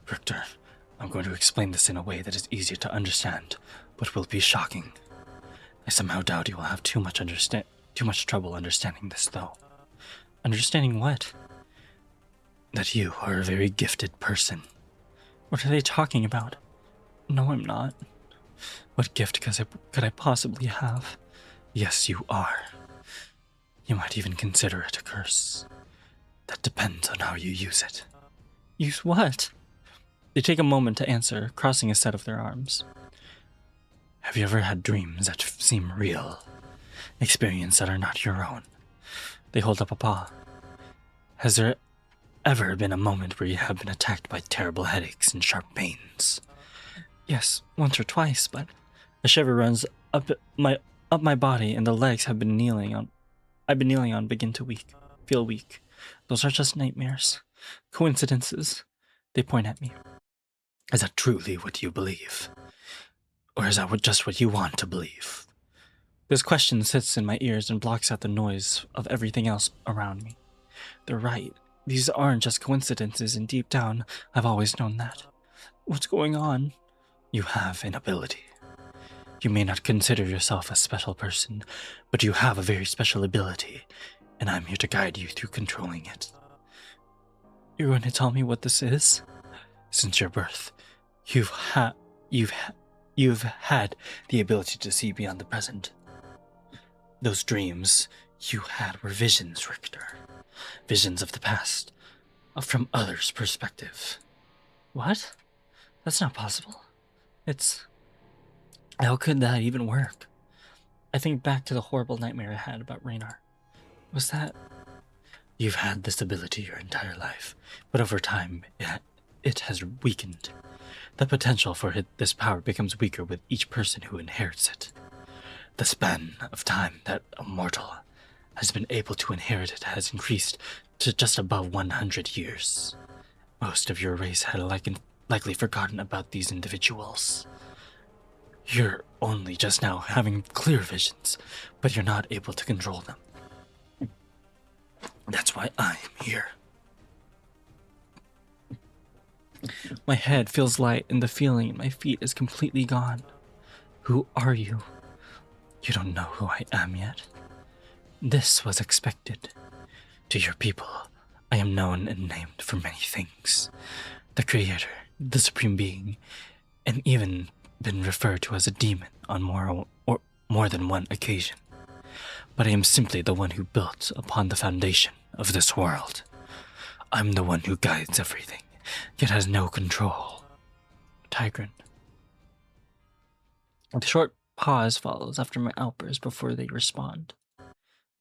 Richter, I'm going to explain this in a way that is easier to understand, but will be shocking. I somehow doubt you will have too much trouble understanding this, though. Understanding what? That you are a very gifted person. What are they talking about? No, I'm not. What gift could I possibly have? Yes, you are. You might even consider it a curse. That depends on how you use it. Use what? They take a moment to answer, crossing a set of their arms. Have you ever had dreams that seem real? Experiences that are not your own? They hold up a paw. Has there ever been a moment where you have been attacked by terrible headaches and sharp pains? Yes, once or twice, but a shiver runs up my body, and the legs I've been kneeling on begin to feel weak. Those are just nightmares. Coincidences. They point at me. Is that truly what you believe? Or is that just what you want to believe? This question sits in my ears and blocks out the noise of everything else around me. They're right. These aren't just coincidences, and deep down, I've always known that. What's going on? You have an ability. You may not consider yourself a special person, but you have a very special ability, and I'm here to guide you through controlling it. You're going to tell me what this is? Since your birth, you've had the ability to see beyond the present. Those dreams you had were visions, Richter. Visions of the past, from others' perspective. What? That's not possible. How could that even work? I think back to the horrible nightmare I had about Raynar. Was that... You've had this ability your entire life, but over time, it has weakened. The potential for this power becomes weaker with each person who inherits it. The span of time that a mortal has been able to inherit it has increased to just above 100 years. Most of your race had likely forgotten about these individuals. You're only just now having clear visions, but you're not able to control them. That's why I'm here. My head feels light, and the feeling in my feet is completely gone. Who are you? You don't know who I am yet. This was expected. To your people, I am known and named for many things. The Creator, the Supreme Being, and even been referred to as a demon on more than one occasion. But I am simply the one who built upon the foundation of this world. I'm the one who guides everything, yet has no control. Tigran. A short pause follows after my outburst before they respond.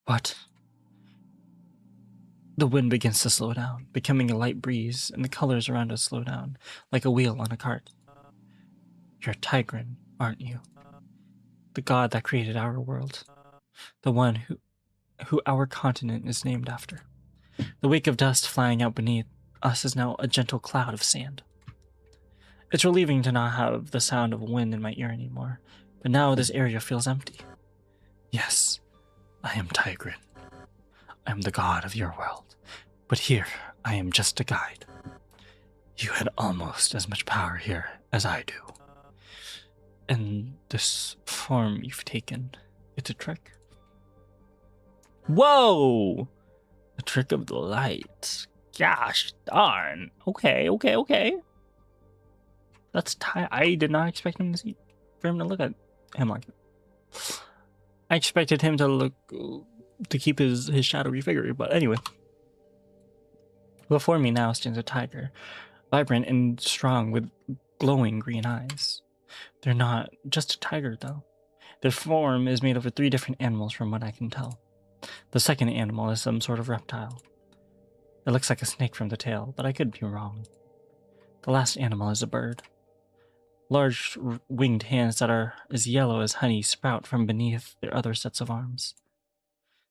What? The wind begins to slow down, becoming a light breeze, and the colors around us slow down, like a wheel on a cart. You're Tigran, aren't you? The god that created our world. The one who our continent is named after. The wake of dust flying out beneath us is now a gentle cloud of sand. It's relieving to not have the sound of wind in my ear anymore, but now this area feels empty. Yes, I am Tigran. I am the god of your world, but here I am just a guide. You had almost as much power here as I do. And this form you've taken, it's a trick. Whoa! A trick of the light. Gosh darn. Okay. That's I did not expect him for him to look at him like that. I expected him to keep his shadowy figure, but anyway. Before me now stands a tiger, vibrant and strong with glowing green eyes. They're not just a tiger, though. Their form is made of 3 different animals from what I can tell. The second animal is some sort of reptile. It looks like a snake from the tail, but I could be wrong. The last animal is a bird. Large winged hands that are as yellow as honey sprout from beneath their other sets of arms.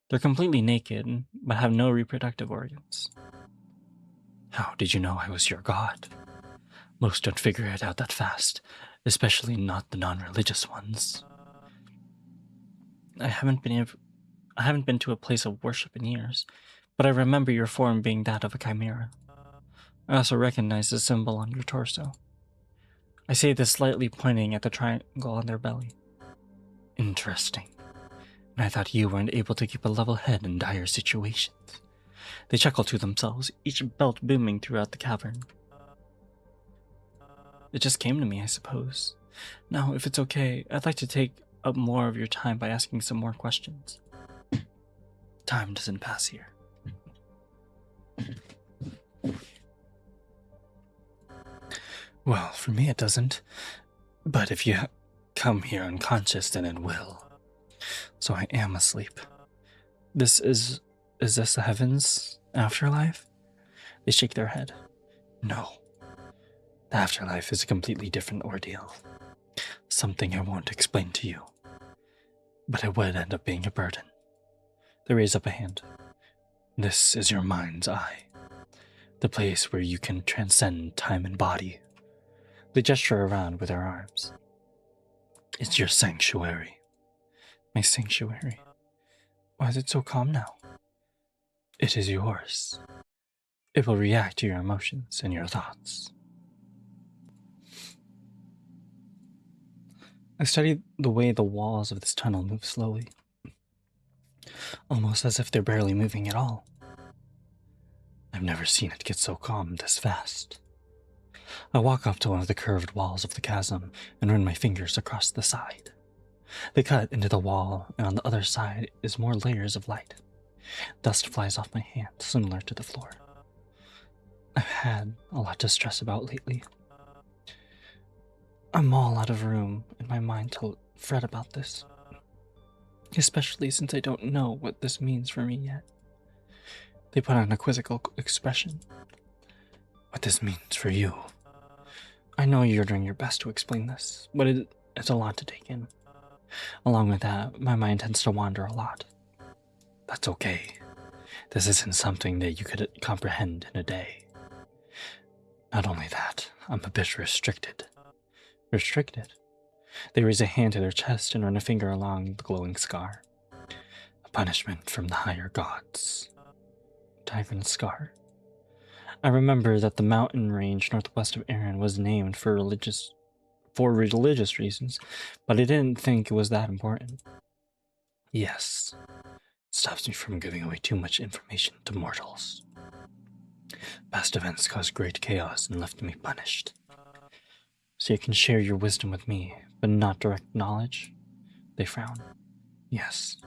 They're completely naked, but have no reproductive organs. How did you know I was your god? Most don't figure it out that fast, especially not the non-religious ones. I haven't been to a place of worship in years, but I remember your form being that of a chimera. I also recognize the symbol on your torso. I say this slightly pointing at the triangle on their belly. Interesting. And I thought you weren't able to keep a level head in dire situations. They chuckle to themselves, each belt booming throughout the cavern. It just came to me, I suppose. Now, if it's okay, I'd like to take up more of your time by asking some more questions. Time doesn't pass here. Well, for me it doesn't. But if you come here unconscious, then it will. So I am asleep. Is this the heavens afterlife? They shake their head. No. The afterlife is a completely different ordeal. Something I won't explain to you. But it would end up being a burden. They raise up a hand. This is your mind's eye. The place where you can transcend time and body. They gesture around with their arms. It's your sanctuary. My sanctuary. Why is it so calm now? It is yours. It will react to your emotions and your thoughts. I study the way the walls of this tunnel move slowly. Almost as if they're barely moving at all. I've never seen it get so calm this fast. I walk up to one of the curved walls of the chasm and run my fingers across the side. They cut into the wall, and on the other side is more layers of light. Dust flies off my hand, similar to the floor. I've had a lot to stress about lately. I'm all out of room in my mind to fret about this. Especially since I don't know what this means for me yet. They put on a quizzical expression. What this means for you. I know you're doing your best to explain this, but it's a lot to take in. Along with that, my mind tends to wander a lot. That's okay. This isn't something that you could comprehend in a day. Not only that, I'm a bit restricted. Restricted? They raise a hand to their chest and run a finger along the glowing scar. A punishment from the higher gods. Diamond scar. I remember that the mountain range northwest of Erin was named for religious reasons, but I didn't think it was that important. Yes, it stops me from giving away too much information to mortals. Past events caused great chaos and left me punished. So you can share your wisdom with me, but not direct knowledge? They frown. Yes.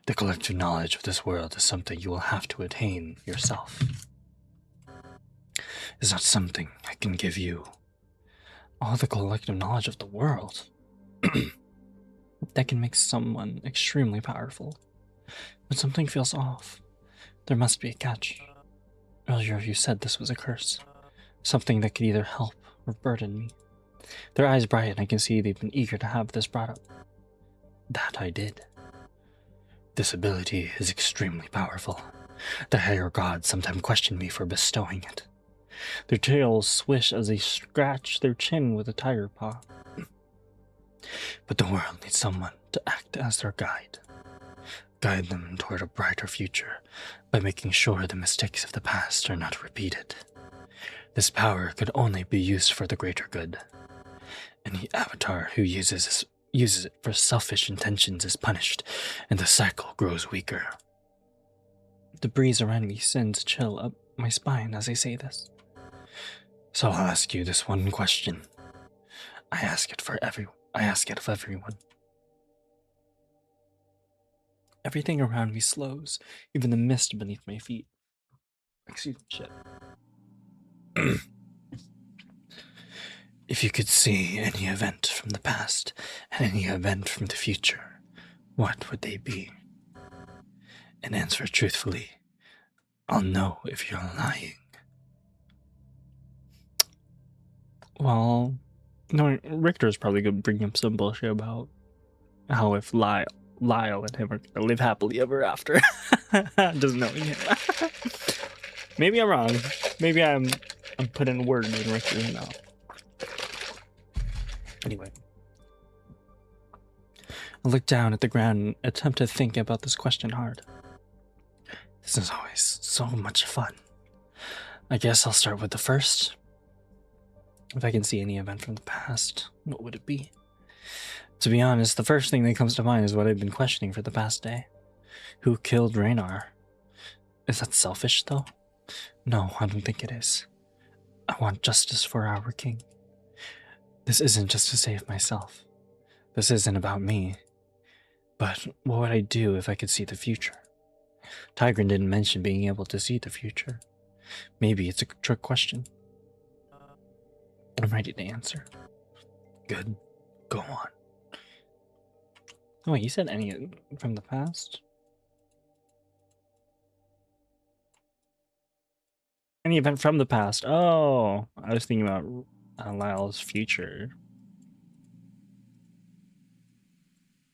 The collective knowledge of this world is something you will have to attain yourself. It's not something I can give you. All the collective knowledge of the world. That can make someone extremely powerful. But something feels off. There must be a catch. Earlier you said this was a curse. Something that could either help or burden me. Their eyes brighten. I can see they've been eager to have this brought up. That I did. This ability is extremely powerful. The higher gods sometimes question me for bestowing it. Their tails swish as they scratch their chin with a tiger paw. But the world needs someone to act as their guide. guide them toward a brighter future by making sure the mistakes of the past are not repeated. This power could only be used for the greater good. Any avatar who uses it for selfish intentions is punished, and the cycle grows weaker. The breeze around me sends a chill up my spine as I say this. So I'll ask you this one question. I ask it of everyone. Everything around me slows, even the mist beneath my feet. Excuse me, shit. If you could see any event from the past and any event from the future, what would they be? And answer truthfully. I'll know if you're lying. Well, no, Richter's probably gonna bring up some bullshit about how if Lyle and him are gonna live happily ever after. Just knowing him. Maybe I'm wrong. Maybe I'm putting words in Richter's mouth. Anyway. I look down at the ground and attempt to think about this question hard. This is always so much fun. I guess I'll start with the first. If I can see any event from the past, what would it be? To be honest, the first thing that comes to mind is what I've been questioning for the past day. Who killed Raynar? Is that selfish, though? No, I don't think it is. I want justice for our king. This isn't just to save myself. This isn't about me. But what would I do if I could see the future? Tigran didn't mention being able to see the future. Maybe it's a trick question. I'm ready to answer. Good. Go on. Oh, wait, you said any from the past? Any event from the past. Oh, I was thinking about Lyle's future.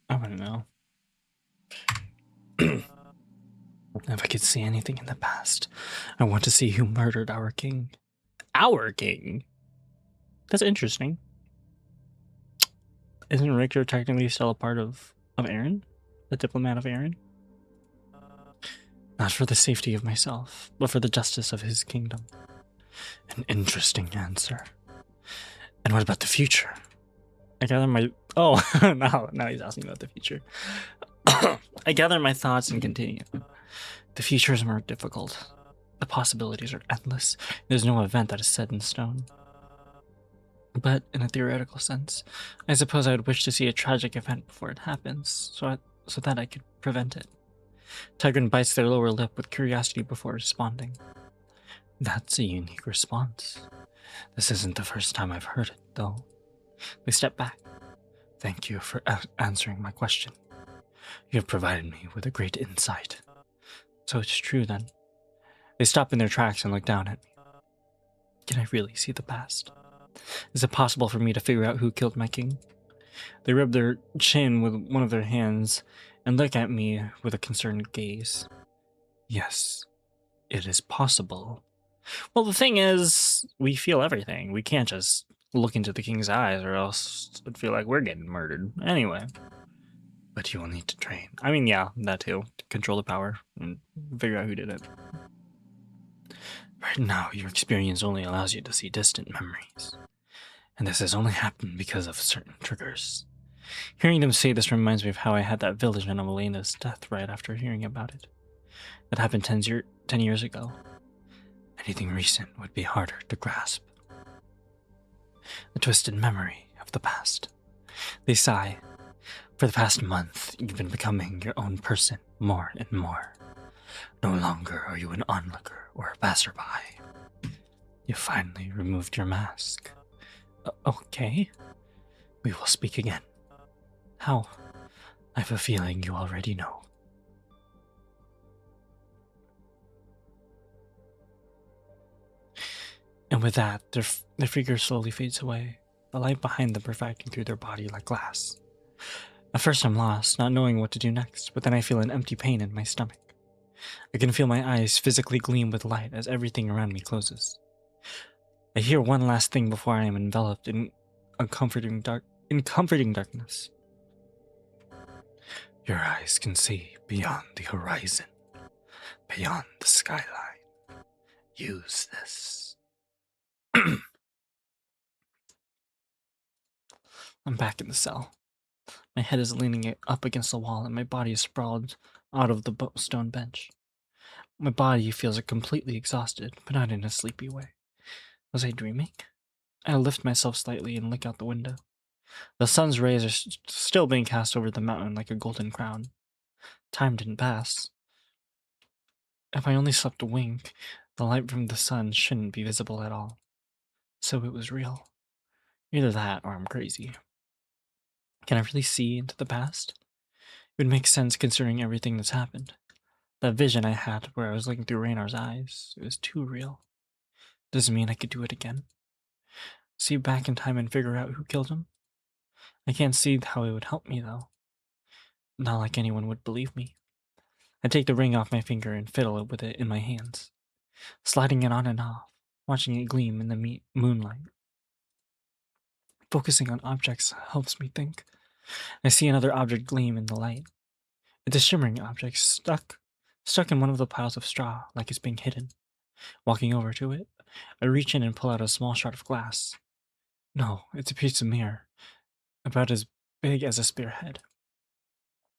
I wouldn't know. If I could see anything in the past, I want to see who murdered our king. Our king? That's interesting. Isn't Richter technically still a part of Aaron? The diplomat of Aaron? Not for the safety of myself, but for the justice of his kingdom. An interesting answer. And what about the future? I gather my... Oh, now he's asking about the future. I gather my thoughts and continue. The future is more difficult. The possibilities are endless. There's no event that is set in stone. But in a theoretical sense, I suppose I would wish to see a tragic event before it happens, so that I could prevent it. Tigran bites their lower lip with curiosity before responding. That's a unique response. This isn't the first time I've heard it, though. They step back. Thank you for answering my question. You have provided me with a great insight. So it's true, then. They stop in their tracks and look down at me. Can I really see the past? Is it possible for me to figure out who killed my king? They rub their chin with one of their hands and look at me with a concerned gaze. Yes, it is possible. Well, the thing is, we feel everything. We can't just look into the king's eyes or else it would feel like we're getting murdered. Anyway. But you will need to train. I mean, yeah, that too. To control the power and figure out who did it. Right now, your experience only allows you to see distant memories. And this has only happened because of certain triggers. Hearing them say this reminds me of how I had that vision of Elena's death right after hearing about it. That happened 10 years ago. Anything recent would be harder to grasp. The twisted memory of the past. They sigh. For the past month, you've been becoming your own person more and more. No longer are you an onlooker or a passerby. You finally removed your mask. Okay. We will speak again. How? I have a feeling you already know. And with that, their figure slowly fades away, the light behind them refracting through their body like glass. At first I'm lost, not knowing what to do next, but then I feel an empty pain in my stomach. I can feel my eyes physically gleam with light as everything around me closes. I hear one last thing before I am enveloped in comforting darkness. Your eyes can see, beyond the horizon, beyond the skyline. Use this. I'm back in the cell. My head is leaning up against the wall, and my body is sprawled out of the stone bench. My body feels completely exhausted, but not in a sleepy way. Was I dreaming? I lift myself slightly and look out the window. The sun's rays are still being cast over the mountain like a golden crown. Time didn't pass. If I only slept a wink, the light from the sun shouldn't be visible at all. So it was real. Either that or I'm crazy. Can I really see into the past? It would make sense considering everything that's happened. That vision I had where I was looking through Raynar's eyes, it was too real. Doesn't mean I could do it again. See back in time and figure out who killed him? I can't see how it would help me, though. Not like anyone would believe me. I take the ring off my finger and fiddle with it in my hands, sliding it on and off, watching it gleam in the moonlight. Focusing on objects helps me think. I see another object gleam in the light. It's a shimmering object stuck in one of the piles of straw, like it's being hidden. Walking over to it, I reach in and pull out a small shard of glass. No, it's a piece of mirror, about as big as a spearhead.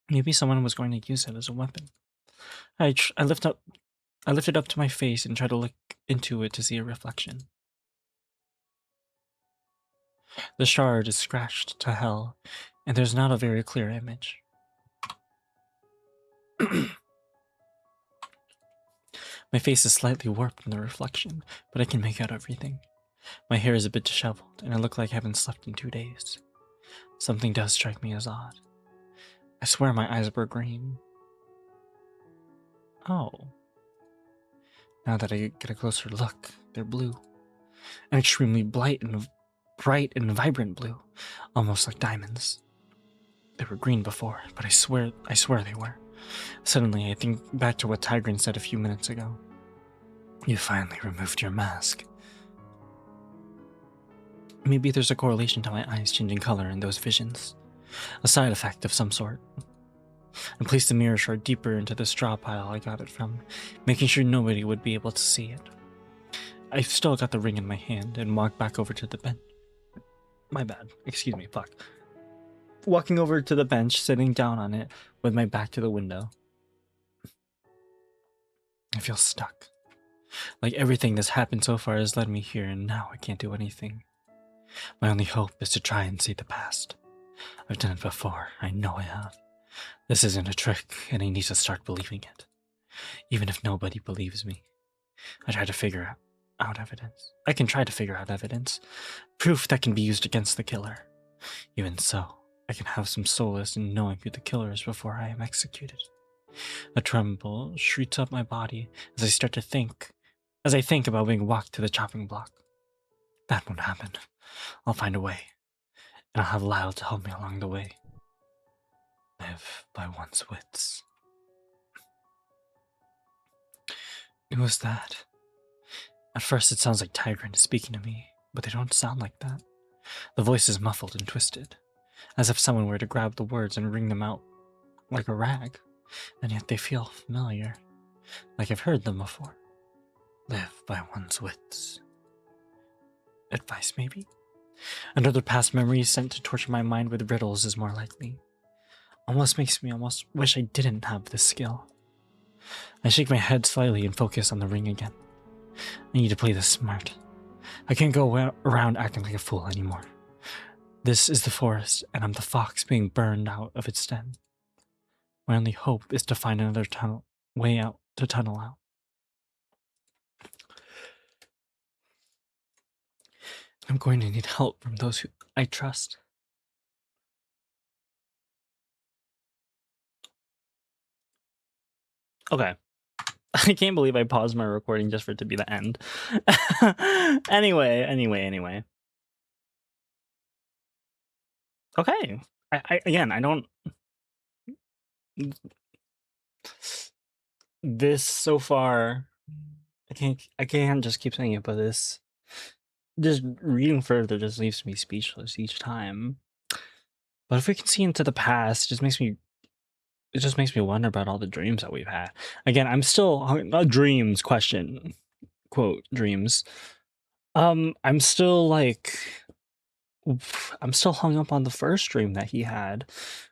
Maybe someone was going to use it as a weapon. I lift it up to my face and try to look into it to see a reflection. The shard is scratched to hell, and there's not a very clear image. My face is slightly warped in the reflection, but I can make out everything. My hair is a bit disheveled, and I look like I haven't slept in 2 days. Something does strike me as odd. I swear my eyes were green. Oh. Now that I get a closer look, they're blue. An extremely bright and vibrant blue, almost like diamonds. They were green before, but I swear they were. Suddenly, I think back to what Tigran said a few minutes ago. You finally removed your mask. Maybe there's a correlation to my eyes changing color in those visions. A side effect of some sort. I placed the mirror shard deeper into the straw pile I got it from, making sure nobody would be able to see it. I still got the ring in my hand and walked back over to the bench. My bad. Excuse me, fuck. Walking over to the bench, sitting down on it with my back to the window. I feel stuck. Like everything that's happened so far has led me here, and now I can't do anything. My only hope is to try and see the past. I've done it before. I know I have. This isn't a trick, and I need to start believing it. Even if nobody believes me. I try to figure out evidence. I can try to figure out evidence. Proof that can be used against the killer. Even so, I can have some solace in knowing who the killer is before I am executed. A tremble shoots up my body as I think about being walked to the chopping block. That won't happen. I'll find a way, and I'll have Lyle to help me along the way. Live by one's wits. Who was that? At first it sounds like Tigran speaking to me, but they don't sound like that. The voice is muffled and twisted, as if someone were to grab the words and wring them out like a rag, and yet they feel familiar, like I've heard them before. Live by one's wits. Advice, maybe? Another past memory sent to torture my mind with riddles is more likely. Almost makes me wish I didn't have this skill. I shake my head slightly and focus on the ring again. I need to play this smart. I can't go around acting like a fool anymore. This is the forest, and I'm the fox being burned out of its den. My only hope is to find another way out to tunnel out. I'm going to need help from those who I trust. Okay. I can't believe I paused my recording just for it to be the end. Anyway. Okay. I don't... This so far... I can't just keep saying it, but this... Just reading further just leaves me speechless each time. But if we can see into the past, it just makes me it just makes me wonder about all the dreams that we've had. Again, I'm still dreams question quote dreams. I'm still like I'm still hung up on the first dream that he had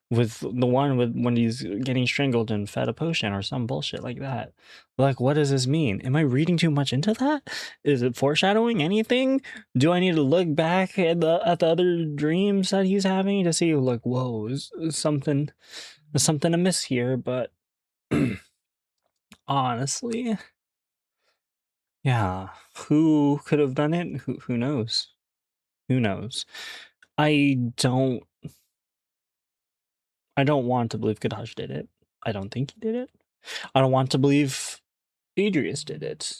with the one with when he's getting strangled and fed a potion or some bullshit like that. Like, what does this mean? Am I reading too much into that? Is it foreshadowing anything? Do I need to look back at the other dreams that he's having to see like, whoa, is something there's something amiss here? But honestly, yeah, who could have done it? Who knows? Who knows? I don't I don't want to believe Kadash did it. I don't think he did it. I don't want to believe Adrius did it.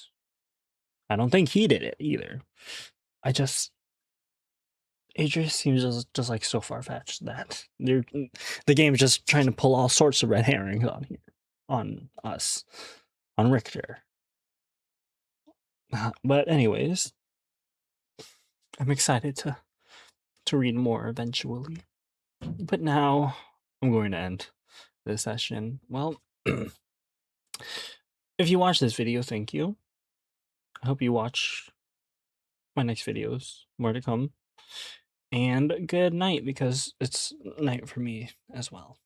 I don't think he did it either. I just Adrius seems just like so far fetched that the game's just trying to pull all sorts of red herrings on here, on us, on Richter. But anyways, I'm excited to read more eventually. But now I'm going to end this session. Well, if you watch this video, thank you. I hope you watch my next videos, more to come. And good night, because it's night for me as well.